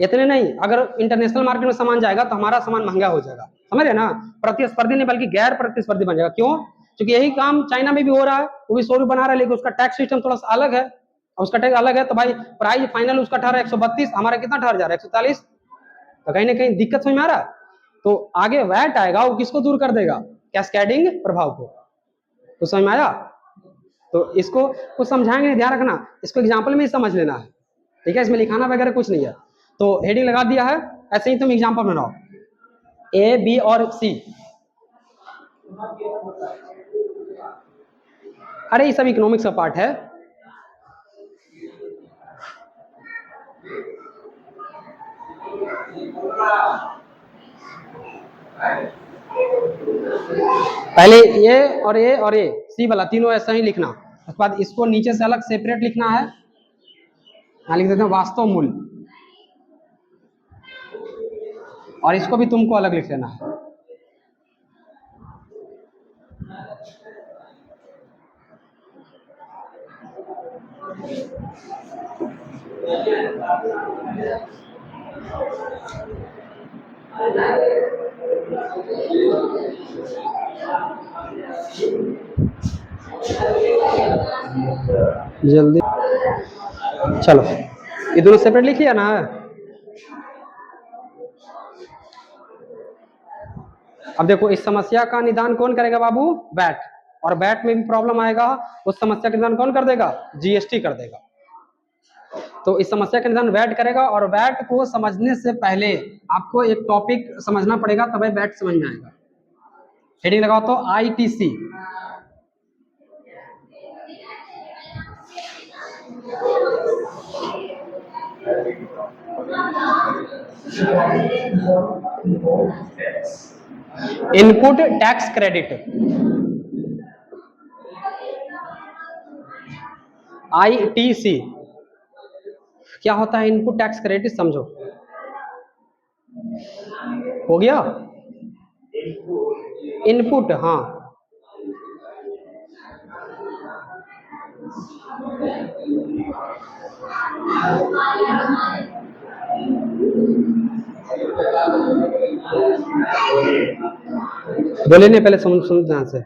इतने नहीं, अगर इंटरनेशनल मार्केट में सामान जाएगा तो हमारा सामान महंगा हो जाएगा, समझ रहे ना। प्रतिस्पर्धी नहीं बल्कि गैर प्रतिस्पर्धी बन जाएगा। क्यों, क्योंकि यही काम चाइना में भी हो रहा है, वो भी 100 रुपये बना रहा है, लेकिन उसका टैक्स सिस्टम थोड़ा सा अलग है, और उसका टैक्स अलग है, तो भाई प्राइस फाइनल उसका ठहरा 132, हमारा कितना ठहर जा रहा है 140, तो कहीं ना कहीं दिक्कत समझ में आ रहा है। तो आगे वैट आएगा, वो किसको दूर कर देगा, कैस्केडिंग प्रभाव को, तो समझ में आया। तो इसको कुछ समझाएंगे, ध्यान रखना, इसको एग्जाम्पल में ही समझ लेना है, ठीक है, इसमें लिखाना वगैरह कुछ नहीं है। तो हेडिंग लगा दिया है, ऐसे ही तुम एग्जाम्पल बनाओ, ए बी और सी। अरे ये सब इकोनॉमिक्स का पार्ट है। पहले ए और ए सी वाला तीनों ऐसा ही लिखना, उसके बाद इसको नीचे से अलग सेपरेट लिखना है। यहाँ लिख देते हैं वास्तव मूल्य, और इसको भी तुमको अलग लिख लेना है। जल्दी चलो, ये दोनों सेपरेट लिख लिया ना। अब देखो, इस समस्या का निदान कौन करेगा बाबू, वैट, और वैट में भी प्रॉब्लम आएगा, उस समस्या का निदान कौन कर देगा, जीएसटी कर देगा। तो इस समस्या का निदान वैट करेगा, और वैट को समझने से पहले आपको एक टॉपिक समझना पड़ेगा, तभी वैट समझ में आएगा। हेडिंग लगाओ तो ITC, input tax credit, ITC क्या होता है, इनपुट टैक्स क्रेडिट, समझो। हो गया, इनपुट, हाँ, बोले नहीं, पहले सुन ध्यान से।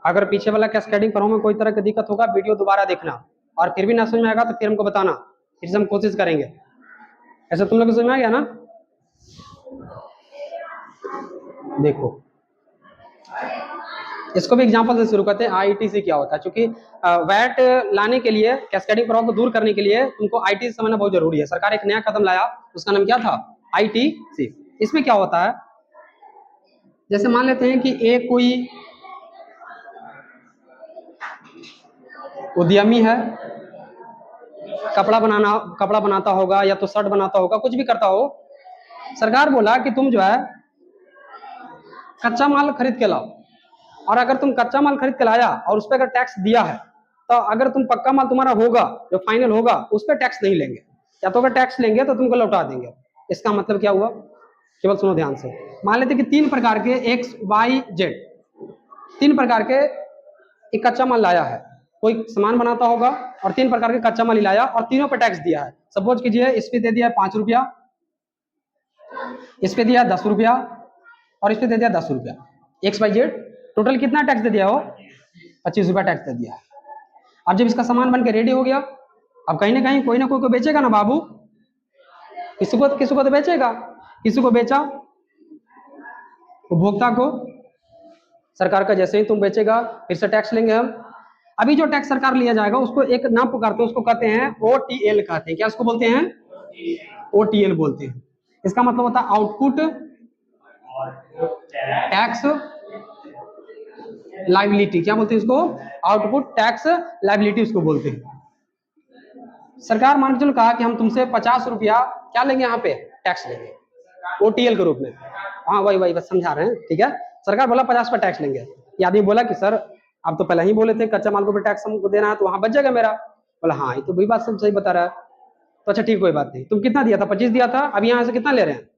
अगर पीछे वाला कैस्केडिंग प्रभाव में कोई तरह की दिक्कत होगा, वीडियो दोबारा देखना, और फिर भी ना समझ में आएगा तो फिर हमको बताना, फिर हम कोशिश करेंगे। ऐसा तुम लोग को समझ में आ गया ना। देखो, इसको भी एग्जांपल से शुरू करते हैं, आईटीसी क्या होता है, क्योंकि वैट लाने के लिए, कैस्केडिंग प्रभाव को दूर करने के लिए तुमको आईटीसी समझना बहुत जरूरी है। सरकार एक नया कदम लाया, उसका नाम क्या था, आईटीसी। इसमें क्या होता है, जैसे मान लेते हैं कि एक कोई उद्यमी है, कपड़ा बनाता होगा, या तो शर्ट बनाता होगा, कुछ भी करता हो। सरकार बोला कि तुम जो है कच्चा माल खरीद के लाओ, और अगर तुम कच्चा माल खरीद के लाया और उस पर अगर टैक्स दिया है, तो अगर तुम पक्का माल तुम्हारा होगा जो फाइनल होगा, उस पर टैक्स नहीं लेंगे, या तो अगर टैक्स लेंगे तो तुमको लौटा देंगे। इसका मतलब क्या हुआ, केवल सुनो ध्यान से। मान लेते कि 3 प्रकार के एक्स वाई जेड, 3 प्रकार के एक कच्चा माल लाया है, कोई सामान बनाता होगा, और 3 प्रकार के कच्चा माल लाया, और तीनों पर टैक्स दिया है। सपोज कीजिए इस पे दे दिया 5 रुपया, इस पे दिया 10 रुपया, और इस पे दे दिया 10 रुपया। एक्स वाई जेड टोटल कितना टैक्स दे दिया हो, 25 रुपया टैक्स दे दिया है। अब जब इसका सामान बन के रेडी हो गया, अब कहीं ना कहीं कोई ना कोई को बेचेगा ना बाबू, किसी को तो बेचेगा, किसी को बेचा, उपभोक्ता को, सरकार का जैसे ही तुम बेचेगा फिर से टैक्स लेंगे हम। अभी जो टैक्स सरकार लिया जाएगा उसको एक नाम पुकारते हैं, उसको कहते हैं OTL कहते हैं। क्या उसको बोलते हैं? OTL बोलते हैं। इसका मतलब होता है आउटपुट टैक्स लाइबिलिटी। क्या बोलते हैं इसको? आउटपुट टैक्स लाइबिलिटी उसको बोलते हैं। सरकार मान के चलो कहा कि हम तुमसे 50 रुपया क्या लेंगे, यहाँ पे टैक्स लेंगे OTL के रूप में। हाँ वही बस समझा रहे हैं, ठीक है। सरकार बोला 50 पर टैक्स लेंगे। ये आदमी बोला कि सर आप तो पहले ही बोले थे कच्चा माल को भी टैक्स हमको देना है, तो वहां बच जाएगा मेरा। बोला हाँ ये तो वही बात सब सही बता रहा है। तो अच्छा ठीक कोई बात नहीं, तुम कितना दिया था? 25 दिया था, अब यहाँ से कितना ले रहे हैं?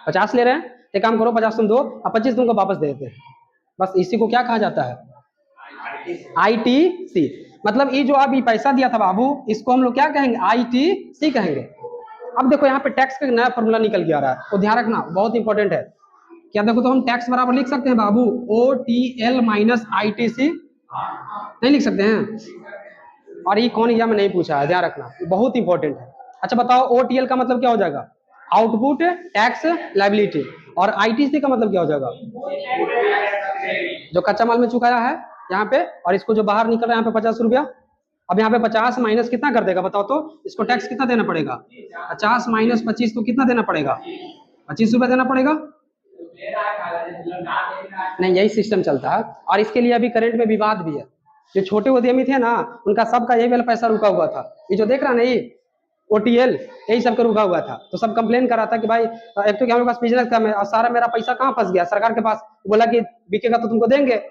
50 ले रहे हैं। एक काम करो 50 तुम दो और 25 तुमको वापस दे देते हैं। बस इसी को क्या कहा जाता है? ITC। मतलब ये जो अभी पैसा दिया था बाबू, इसको हम लोग क्या कहेंगे? ITC कहेंगे। अब देखो यहाँ पे टैक्स का नया फॉर्मूला निकल के आ रहा है, तो ध्यान रखना बहुत इंपॉर्टेंट है। क्या देखो, तो हम टैक्स बराबर लिख सकते हैं बाबू OTL माइनस ITC, नहीं लिख सकते हैं? और ये कौन एग्जाम में नहीं पूछा है, ध्यान रखना बहुत इंपॉर्टेंट है। अच्छा बताओ OTL का मतलब क्या हो जाएगा? Output tax liability. और ITC का मतलब क्या हो जाएगा? जो कच्चा माल में चुकाया है यहाँ पे, और इसको जो बाहर निकल रहा है यहाँ पे 50 रुपया। अब यहाँ पे 50 माइनस कितना कर देगा बताओ तो? इसको टैक्स कितना देना पड़ेगा? 50 माइनस 25 तो कितना देना पड़ेगा? 25 रुपया देना पड़ेगा। नहीं यही सिस्टम चलता है, और इसके लिए अभी करंट में विवाद भी है। जो छोटे उद्यमी थे ना, उनका सबका यही वाला पैसा रुका हुआ था। ये जो देख रहा नहीं OTL, यही सबका रुका हुआ था। तो सब कंप्लेन कर रहा था कि भाई एक तो क्या हमारे पास बिजनेस था, और सारा मेरा पैसा कहाँ फंस गया सरकार के पास। बोला कि बिकेगा तो तुमको देंगे।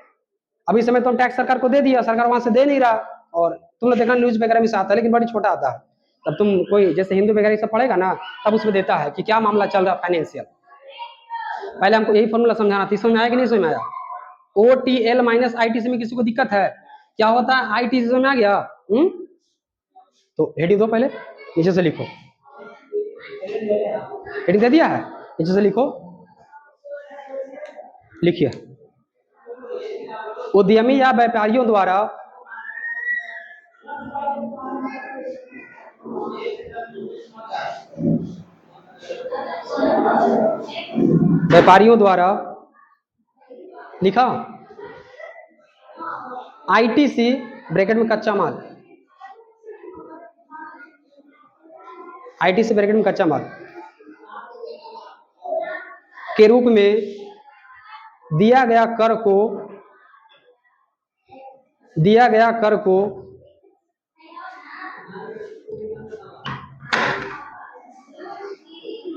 अभी समय तो टैक्स सरकार को दे दिया, सरकार वहां से दे नहीं रहा। और तुम लोग देखना न्यूज वगैरह में से आता है, लेकिन बड़ी छोटा आता है। तब तुम कोई जैसे हिंदू वगैरह सब पढ़ेगा ना, तब उसमें देता है कि क्या मामला चल रहा है फाइनेंशियल। पहले हमको यही फॉर्मूला समझाना थी, समझ में आया कि नहीं समझ में आया? OTL माइनस ITC में किसी को दिक्कत है? क्या होता है ITC समझ में आ गया? तो हेडिंग दो, पहले नीचे से लिखो। हेडिंग दे दिया है, नीचे से लिखो। लिखिए, उद्यमी या व्यापारियों द्वारा लिखा ITC ब्रैकेट में कच्चा माल, ITC ब्रैकेट में कच्चा माल के रूप में दिया गया कर को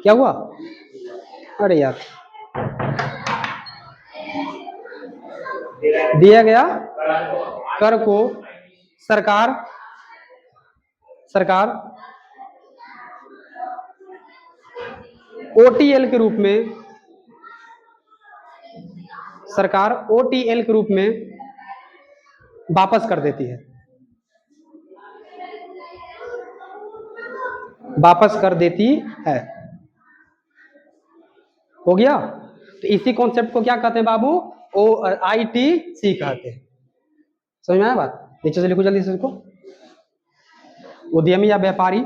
क्या हुआ? अरे यार, दिया गया कर को सरकार OTL के रूप में, सरकार OTL के रूप में वापस कर देती है, वापस कर देती है। हो गया? तो इसी कॉन्सेप्ट को क्या कहते हैं बाबू? ITC कहते हैं। समझ में आया बात? नीचे से लिखो जल्दी से इसको। उद्यमी या व्यापारी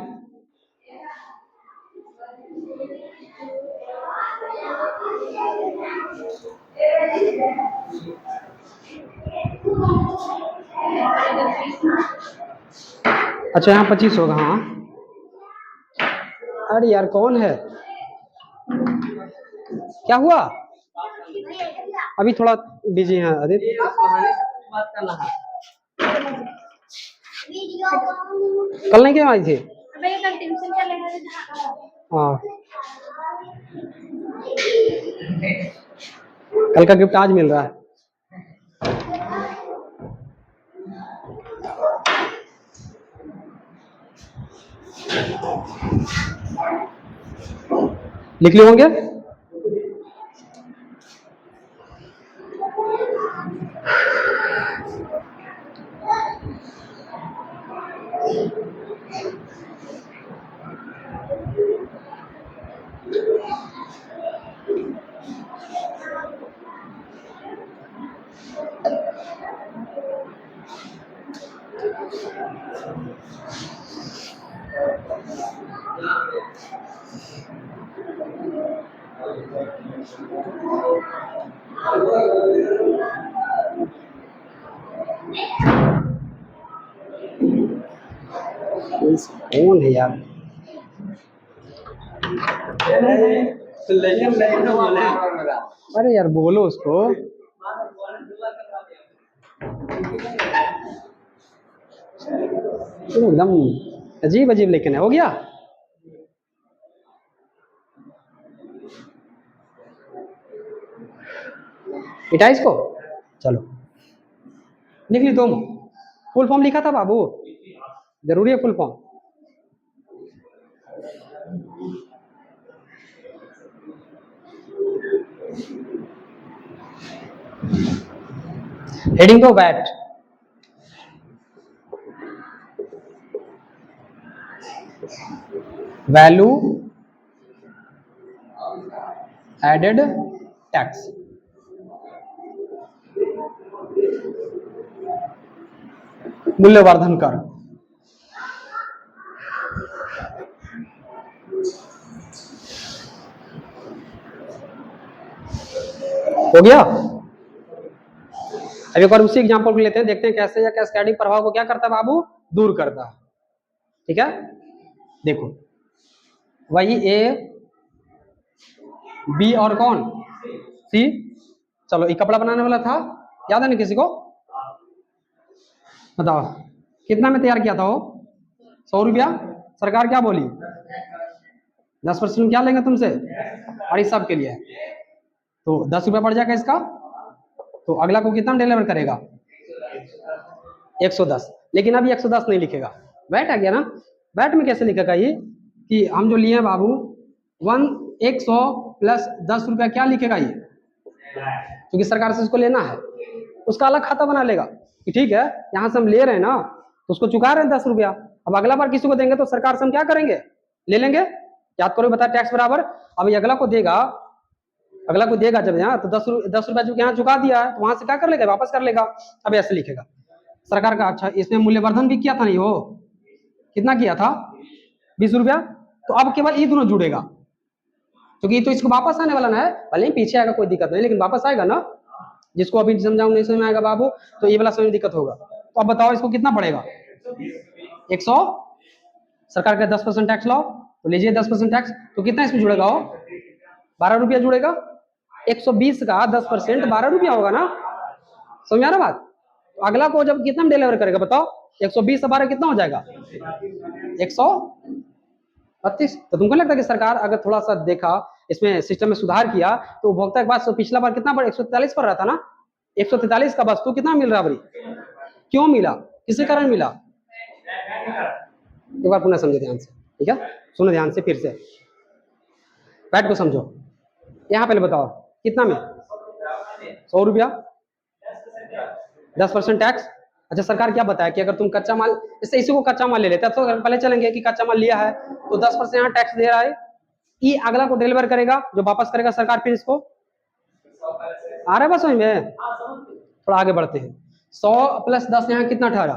अच्छा यहाँ 25 होगा। हाँ अरे यार कौन है? क्या हुआ? अभी थोड़ा बिजी है आदित्य, बात करना है। कल नहीं क्यों आई थी? हाँ कल का गिफ्ट आज मिल रहा है। लिख लिए होंगे? कौन है यार? अरे यार बोलो उसको। एकदम अजीब अजीब लेकिन है। हो गया? मिटा इसको। चलो लिख ली तुम? फुल फॉर्म लिखा था बाबू? जरूरी है फुल फॉर्म? हेडिंग दो वैट। Value added tax. मूल्यवर्धन कर। हो गया? अब एक बार उसी एग्जांपल को लेते हैं, देखते हैं कैसे या कैस्केडिंग प्रभाव को क्या करता है बाबू, दूर करता है। ठीक है, देखो वही ए बी और कौन सी। चलो एक कपड़ा बनाने वाला था, याद है ना किसी को? बताओ कितना में तैयार किया था वो? 100 रुपया। सरकार क्या बोली? 10% क्या लेंगे तुमसे, और इस सब के लिए तो 10 रुपया पड़ जाएगा इसका। तो अगला को कितना डिलीवर करेगा? 110। लेकिन अभी 110 नहीं लिखेगा, वैट आ गया ना। वैट में कैसे लिखेगा ये कि हम जो लिए बाबू 100 प्लस 10 रुपया क्या लिखेगा ये, क्योंकि सरकार से इसको लेना है, उसका अलग खाता बना लेगा कि ठीक है यहाँ से हम ले रहे हैं ना तो उसको चुका रहे हैं 10 रुपया। अब अगला बार किसी को देंगे तो सरकार से हम क्या करेंगे, ले लेंगे। याद करो, बता टैक्स बराबर। अब ये अगला को देगा जब यहाँ तो 10 रुपया जो यहाँ चुका दिया है तो वहां से क्या कर लेगा, वापस कर लेगा। अब ऐसे लिखेगा सरकार का। अच्छा इसमें मूल्यवर्धन भी किया था नहीं, वो कितना किया था? 20 रुपया। तो अब केवल ये दोनों जुड़ेगा, क्योंकि तो इसको वापस आने वाला ना है, भले ही पीछे आएगा कोई दिक्कत नहीं, लेकिन वापस आएगा ना। जिसको अभी समझाऊं नहीं समझ में आएगा बाबू तो ये वाला समझ में दिक्कत होगा। तो अब बताओ इसको कितना पड़ेगा? 100। सरकार का 10% टैक्स लाओ तो लीजिए 10% टैक्स, तो कितना इसमें जुड़ेगा? हो 12 रुपया जुड़ेगा। 120 का 10% 12 रुपया होगा ना। समझ आ रहा बात? तो अगला को जब कितना डिलीवर करेगा बताओ, 120 से 12 कितना हो जाएगा? 132। तो तुमको लगता है कि सरकार अगर थोड़ा सा देखा, इसमें सिस्टम में सुधार किया तो उपभोक्ता के पास पिछला बार कितना पर 143 पर रहा था ना, 143 का वस्तु कितना मिल रहा है? क्यों मिला, किसी कारण मिला? एक बार पुनः समझो ध्यान से, ठीक है? सुनो ध्यान से फिर से, वैट को समझो। यहाँ पहले बताओ कितना में? 100 रुपया, 10% टैक्स। अच्छा सरकार क्या बताया कि अगर तुम कच्चा माल, इससे इसी को कच्चा माल ले लेते हैं तो पहले चलेंगे कि कच्चा माल लिया है तो 10% यहाँ टैक्स दे रहा है। ये अगला को डिलीवर करेगा, जो वापस करेगा सरकार, फिर इसको आ रहा है बस वही में। थोड़ा आगे बढ़ते हैं। 100 प्लस 10 यहाँ कितना ठहरा?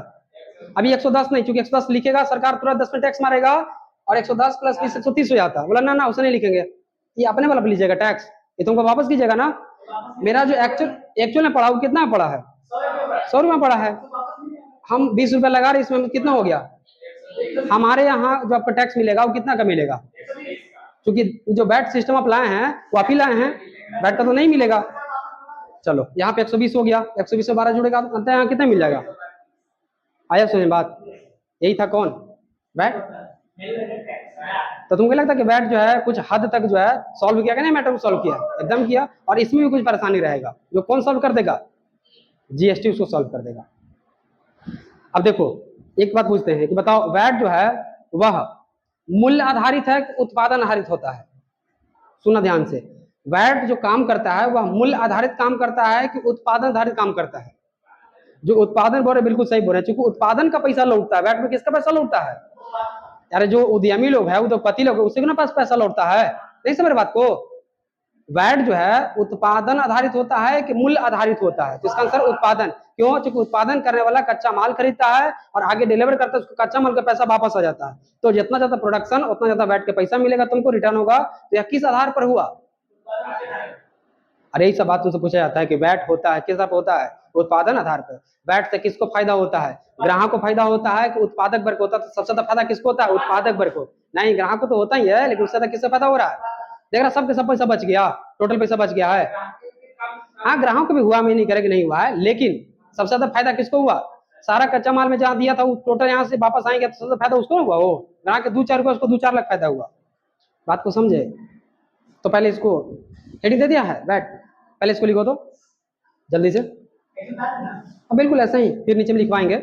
अभी 110 नहीं, क्योंकि 110 लिखेगा सरकार तुरंत 10% टैक्स मारेगा और 110 प्लस 20 130 हो जाता। बोला ना उसे नहीं लिखेंगे, ये अपने वाला लीजिएगा टैक्स, ये तुमको वापस कीजिएगा ना। मेरा जो एक्चुअल में पड़ा वो कितना पड़ा है? 100 रुपया पड़ा है। हम 20 रुपया लगा रहे, इसमें कितना हो गया? हमारे यहाँ जो आपका टैक्स मिलेगा वो कितना का मिलेगा? क्योंकि जो वैट सिस्टम आप लाए हैं वो आप ही लाए हैं, वैट का तो नहीं मिलेगा। चलो यहाँ पे 120 हो गया, 120 से 12 जुड़ेगा तो यहाँ कितना मिल जाएगा? आया समझ बात? यही था कौन? वैट। तो तुमको लगता है कि वैट जो है कुछ हद तक जो है सॉल्व किया, नहीं मैटर को सॉल्व किया, एकदम किया। और इसमें भी कुछ परेशानी रहेगा, जो कौन सॉल्व कर देगा? जीएसटी उसको सॉल्व कर देगा। अब देखो एक बात पूछते हैं कि बताओ वैट जो है वह मूल्य आधारित है कि उत्पादन आधारित होता है? सुना ध्यान से, वैट जो काम करता है वह मूल्य आधारित काम करता है कि उत्पादन आधारित काम करता है? जो उत्पादन बोल रहे बिल्कुल सही बोल रहे हैं, क्योंकि उत्पादन का पैसा लौटता है, वैट में किसका पैसा लौटता है? यार जो उद्यमी लोग है, उद्योगपति लोग, उसी के पास पैसा लौटता है। नहीं समझ बात को? वैट जो है उत्पादन आधारित होता है कि मूल्य आधारित होता है? तो इसका आंसर उत्पादन। क्यों? क्योंकि उत्पादन करने वाला कच्चा माल खरीदता है और आगे डिलीवर करता है, उसको कच्चा माल का पैसा वापस आ जाता है। तो जितना ज्यादा प्रोडक्शन उतना ज्यादा वैट का पैसा मिलेगा तुमको, रिटर्न होगा। तो यह किस आधार पर हुआ? अरे ये सब बात तुमसे पूछा जाता है कि वैट होता है किस आधार पर होता है, उत्पादन आधार पर। वैट से किसको फायदा होता है, ग्राहक को फायदा होता है कि उत्पादक वर्ग को होता है। तो सबसे ज्यादा फायदा किसको होता है, उत्पादक वर्ग को। नहीं, ग्राहक को तो होता ही है, लेकिन उससे ज्यादा किससे फायदा हो रहा है, देख रहा सबके सब पैसा बच गया, टोटल पैसा बच गया है। हाँ, ग्राहक को भी हुआ, मैं नहीं कह रहा कि नहीं हुआ है, लेकिन सबसे ज्यादा फायदा किसको हुआ, सारा कच्चा माल में जहाँ दिया था वो टोटल यहाँ से वापस आएंगे तो सबसे फायदा उसको हुआ, वो ग्राहक के 2-4 रुपये उसको 2-4 लाख फायदा हुआ। बात को समझे। तो पहले इसको हेडिंग दे दिया है वैट, पहले इसको लिखो तो जल्दी से। बिल्कुल ऐसा ही, फिर नीचे में लिखवाएंगे।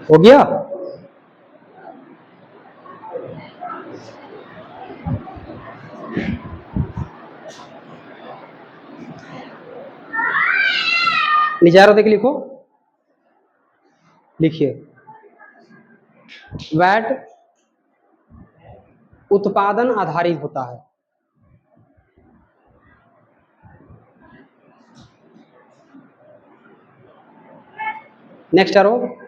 हो गया। नीचे आ रहा देख लिखो, लिखिए वैट उत्पादन आधारित होता है। नेक्स्ट आरो,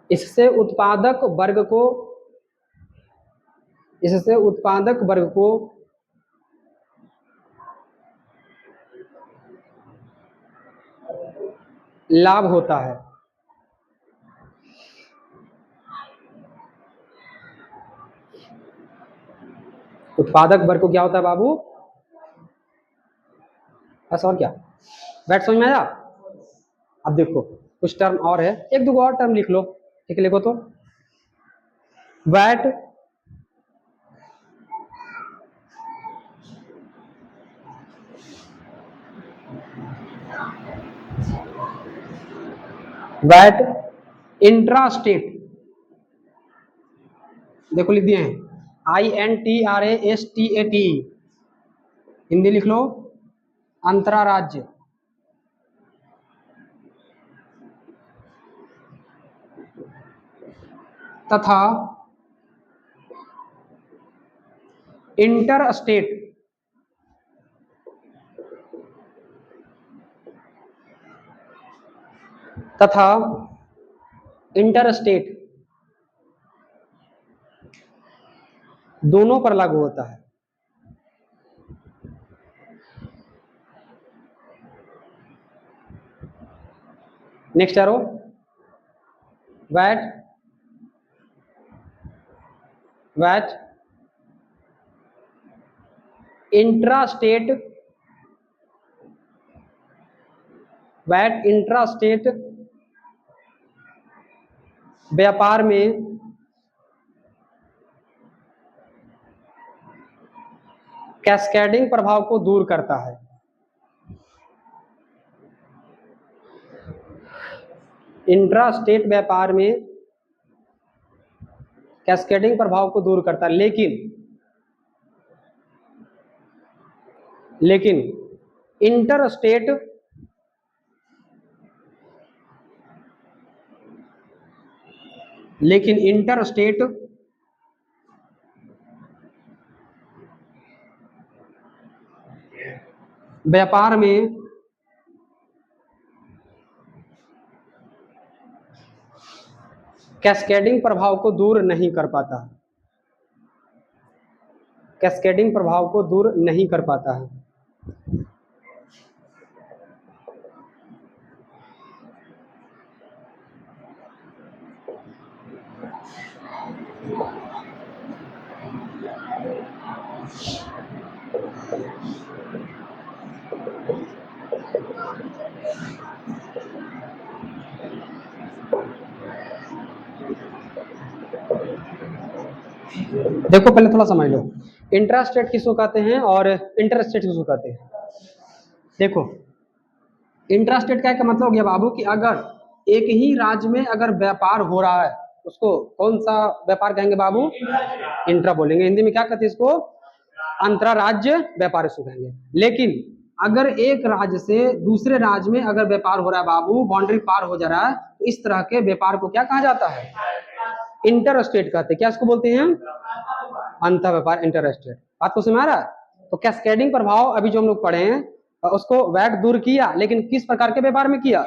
इससे उत्पादक वर्ग को लाभ होता है। उत्पादक वर्ग को क्या होता है बाबू, बस और क्या, वैट समझ में आया। अब देखो कुछ टर्म और है, एक दो और टर्म लिख लो, ठीक है लिखो तो वैट इंट्रास्टेट, देखो लिख दिए हैं INTRASTAT, हिंदी लिख लो अंतराराज्य, तथा इंटर स्टेट दोनों पर लागू होता है। नेक्स्ट आरो, वैट इंट्रास्टेट व्यापार में कैस्केडिंग प्रभाव को दूर करता है। इंट्रास्टेट व्यापार में कैस्केडिंग प्रभाव को दूर करता है, लेकिन इंटरस्टेट व्यापार में कैस्केडिंग प्रभाव को दूर नहीं कर पाता, कैस्केडिंग प्रभाव को दूर नहीं कर पाता है। देखो पहले थोड़ा समझ लो, इंट्रास्टेट किसको कहते हैं और इंटरस्टेट किसको कहते हैं। देखो इंट्रास्टेट का मतलब हो गया बाबू कि अगर एक ही राज्य में अगर व्यापार हो रहा है, उसको कौन सा व्यापार कहेंगे बाबू? इंट्रा बोलेंगे। हिंदी में क्या कहते हैं इसको? अंतरराज्य व्यापार इसको कहेंगे। लेकिन अगर एक राज्य से दूसरे राज्य में अगर व्यापार हो रहा है बाबू, बाउंड्री पार हो जा रहा है, तो इस तरह के व्यापार को क्या कहा जाता है? इंटर स्टेट कहते हैं। क्या इसको बोलते हैं? अंतर व्यापार, इंटर स्टेट। बात को समझ आ रहा है? तो कैस्केडिंग प्रभाव अभी जो हम लोग पढ़े हैं उसको वैट दूर किया, लेकिन किस प्रकार के व्यापार में किया?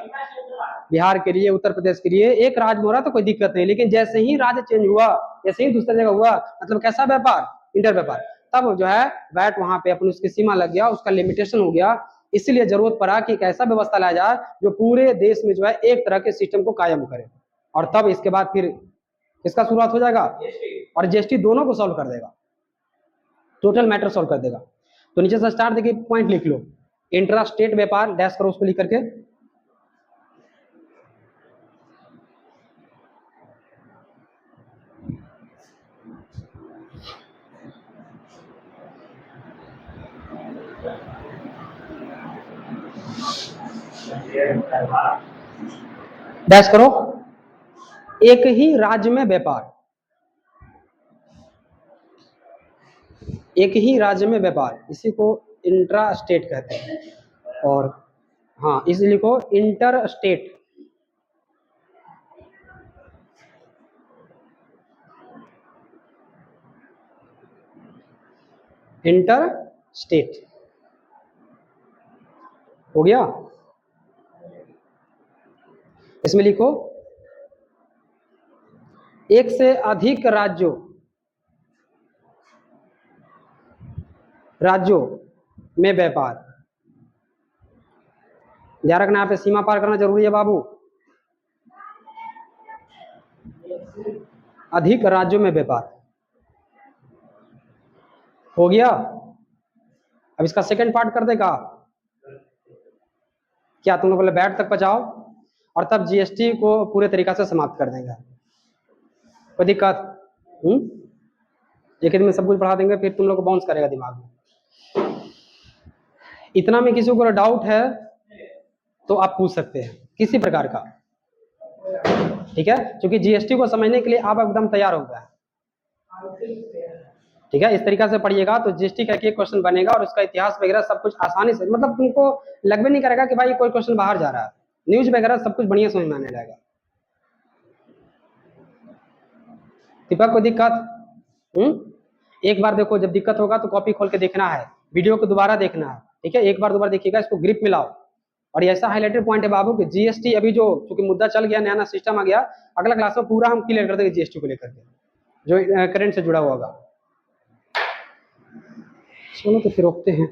बिहार के लिए, उत्तर प्रदेश के लिए। एक राज्य में हो रहा तो कोई दिक्कत नहीं, लेकिन जैसे ही राज्य चेंज हुआ, जैसे ही दूसरी जगह हुआ, मतलब कैसा व्यापार? इंटर व्यापार। तब जो है वैट वहां पे अपनी उसकी सीमा लग गया, उसका लिमिटेशन हो गया। इसीलिए जरूरत पड़ा कि एक ऐसा व्यवस्था लाया जाए जो पूरे देश में जो है एक तरह के सिस्टम को कायम करे। और तब इसके बाद फिर किसका शुरुआत हो जाएगा? और जीएसटी दोनों को सॉल्व कर देगा, टोटल मैटर सॉल्व कर देगा। तो नीचे से स्टार्ट देखिए, पॉइंट लिख लो। इंट्रा स्टेट व्यापार, डैश करो उसको लिख करके। डैश करो। एक ही राज्य में व्यापार, एक ही राज्य में व्यापार, इसी को इंट्रा स्टेट कहते हैं। और हाँ, इसे लिखो इंटर स्टेट। इंटर स्टेट हो गया। इसमें लिखो एक से अधिक राज्यों में व्यापार। ध्यान रखना, यहाँ पे सीमा पार करना जरूरी है बाबू। अधिक राज्यों में व्यापार हो गया। अब इसका सेकंड पार्ट कर देगा क्या? तुम लोग पहले बैट तक पहुंचाओ और तब जीएसटी को पूरे तरीका से समाप्त कर देंगे। कोई दिक्कत? एक दिन में सब कुछ पढ़ा देंगे, फिर तुम लोग को बाउंस करेगा दिमाग में। इतना में किसी को डाउट है तो आप पूछ सकते हैं किसी प्रकार का, ठीक है? क्योंकि जीएसटी को समझने के लिए आप एकदम तैयार हो गए, ठीक है? इस तरीका से पढ़िएगा तो जीएसटी का एक क्वेश्चन बनेगा और उसका इतिहास वगैरह सब कुछ आसानी से, मतलब तुमको लगभग नहीं करेगा कि भाई कोई क्वेश्चन बाहर जा रहा है। न्यूज वगैरह सब कुछ बढ़िया समझ में आने लगेगा। दीपक को दिक्कत? एक बार देखो, जब दिक्कत होगा तो कॉपी खोल के देखना है, वीडियो को दोबारा देखना है, ठीक है? एक बार दोबारा देखिएगा, इसको ग्रिप में लाओ। और ऐसा हाईलाइटेड पॉइंट है बाबू कि जीएसटी अभी जो चूंकि मुद्दा चल गया, नया नया सिस्टम आ गया, अगला क्लास में पूरा हम क्लियर कर देंगे जीएसटी को लेकर के, जो करंट से जुड़ा हुआ होगा। चलो तो फिर रोकते हैं।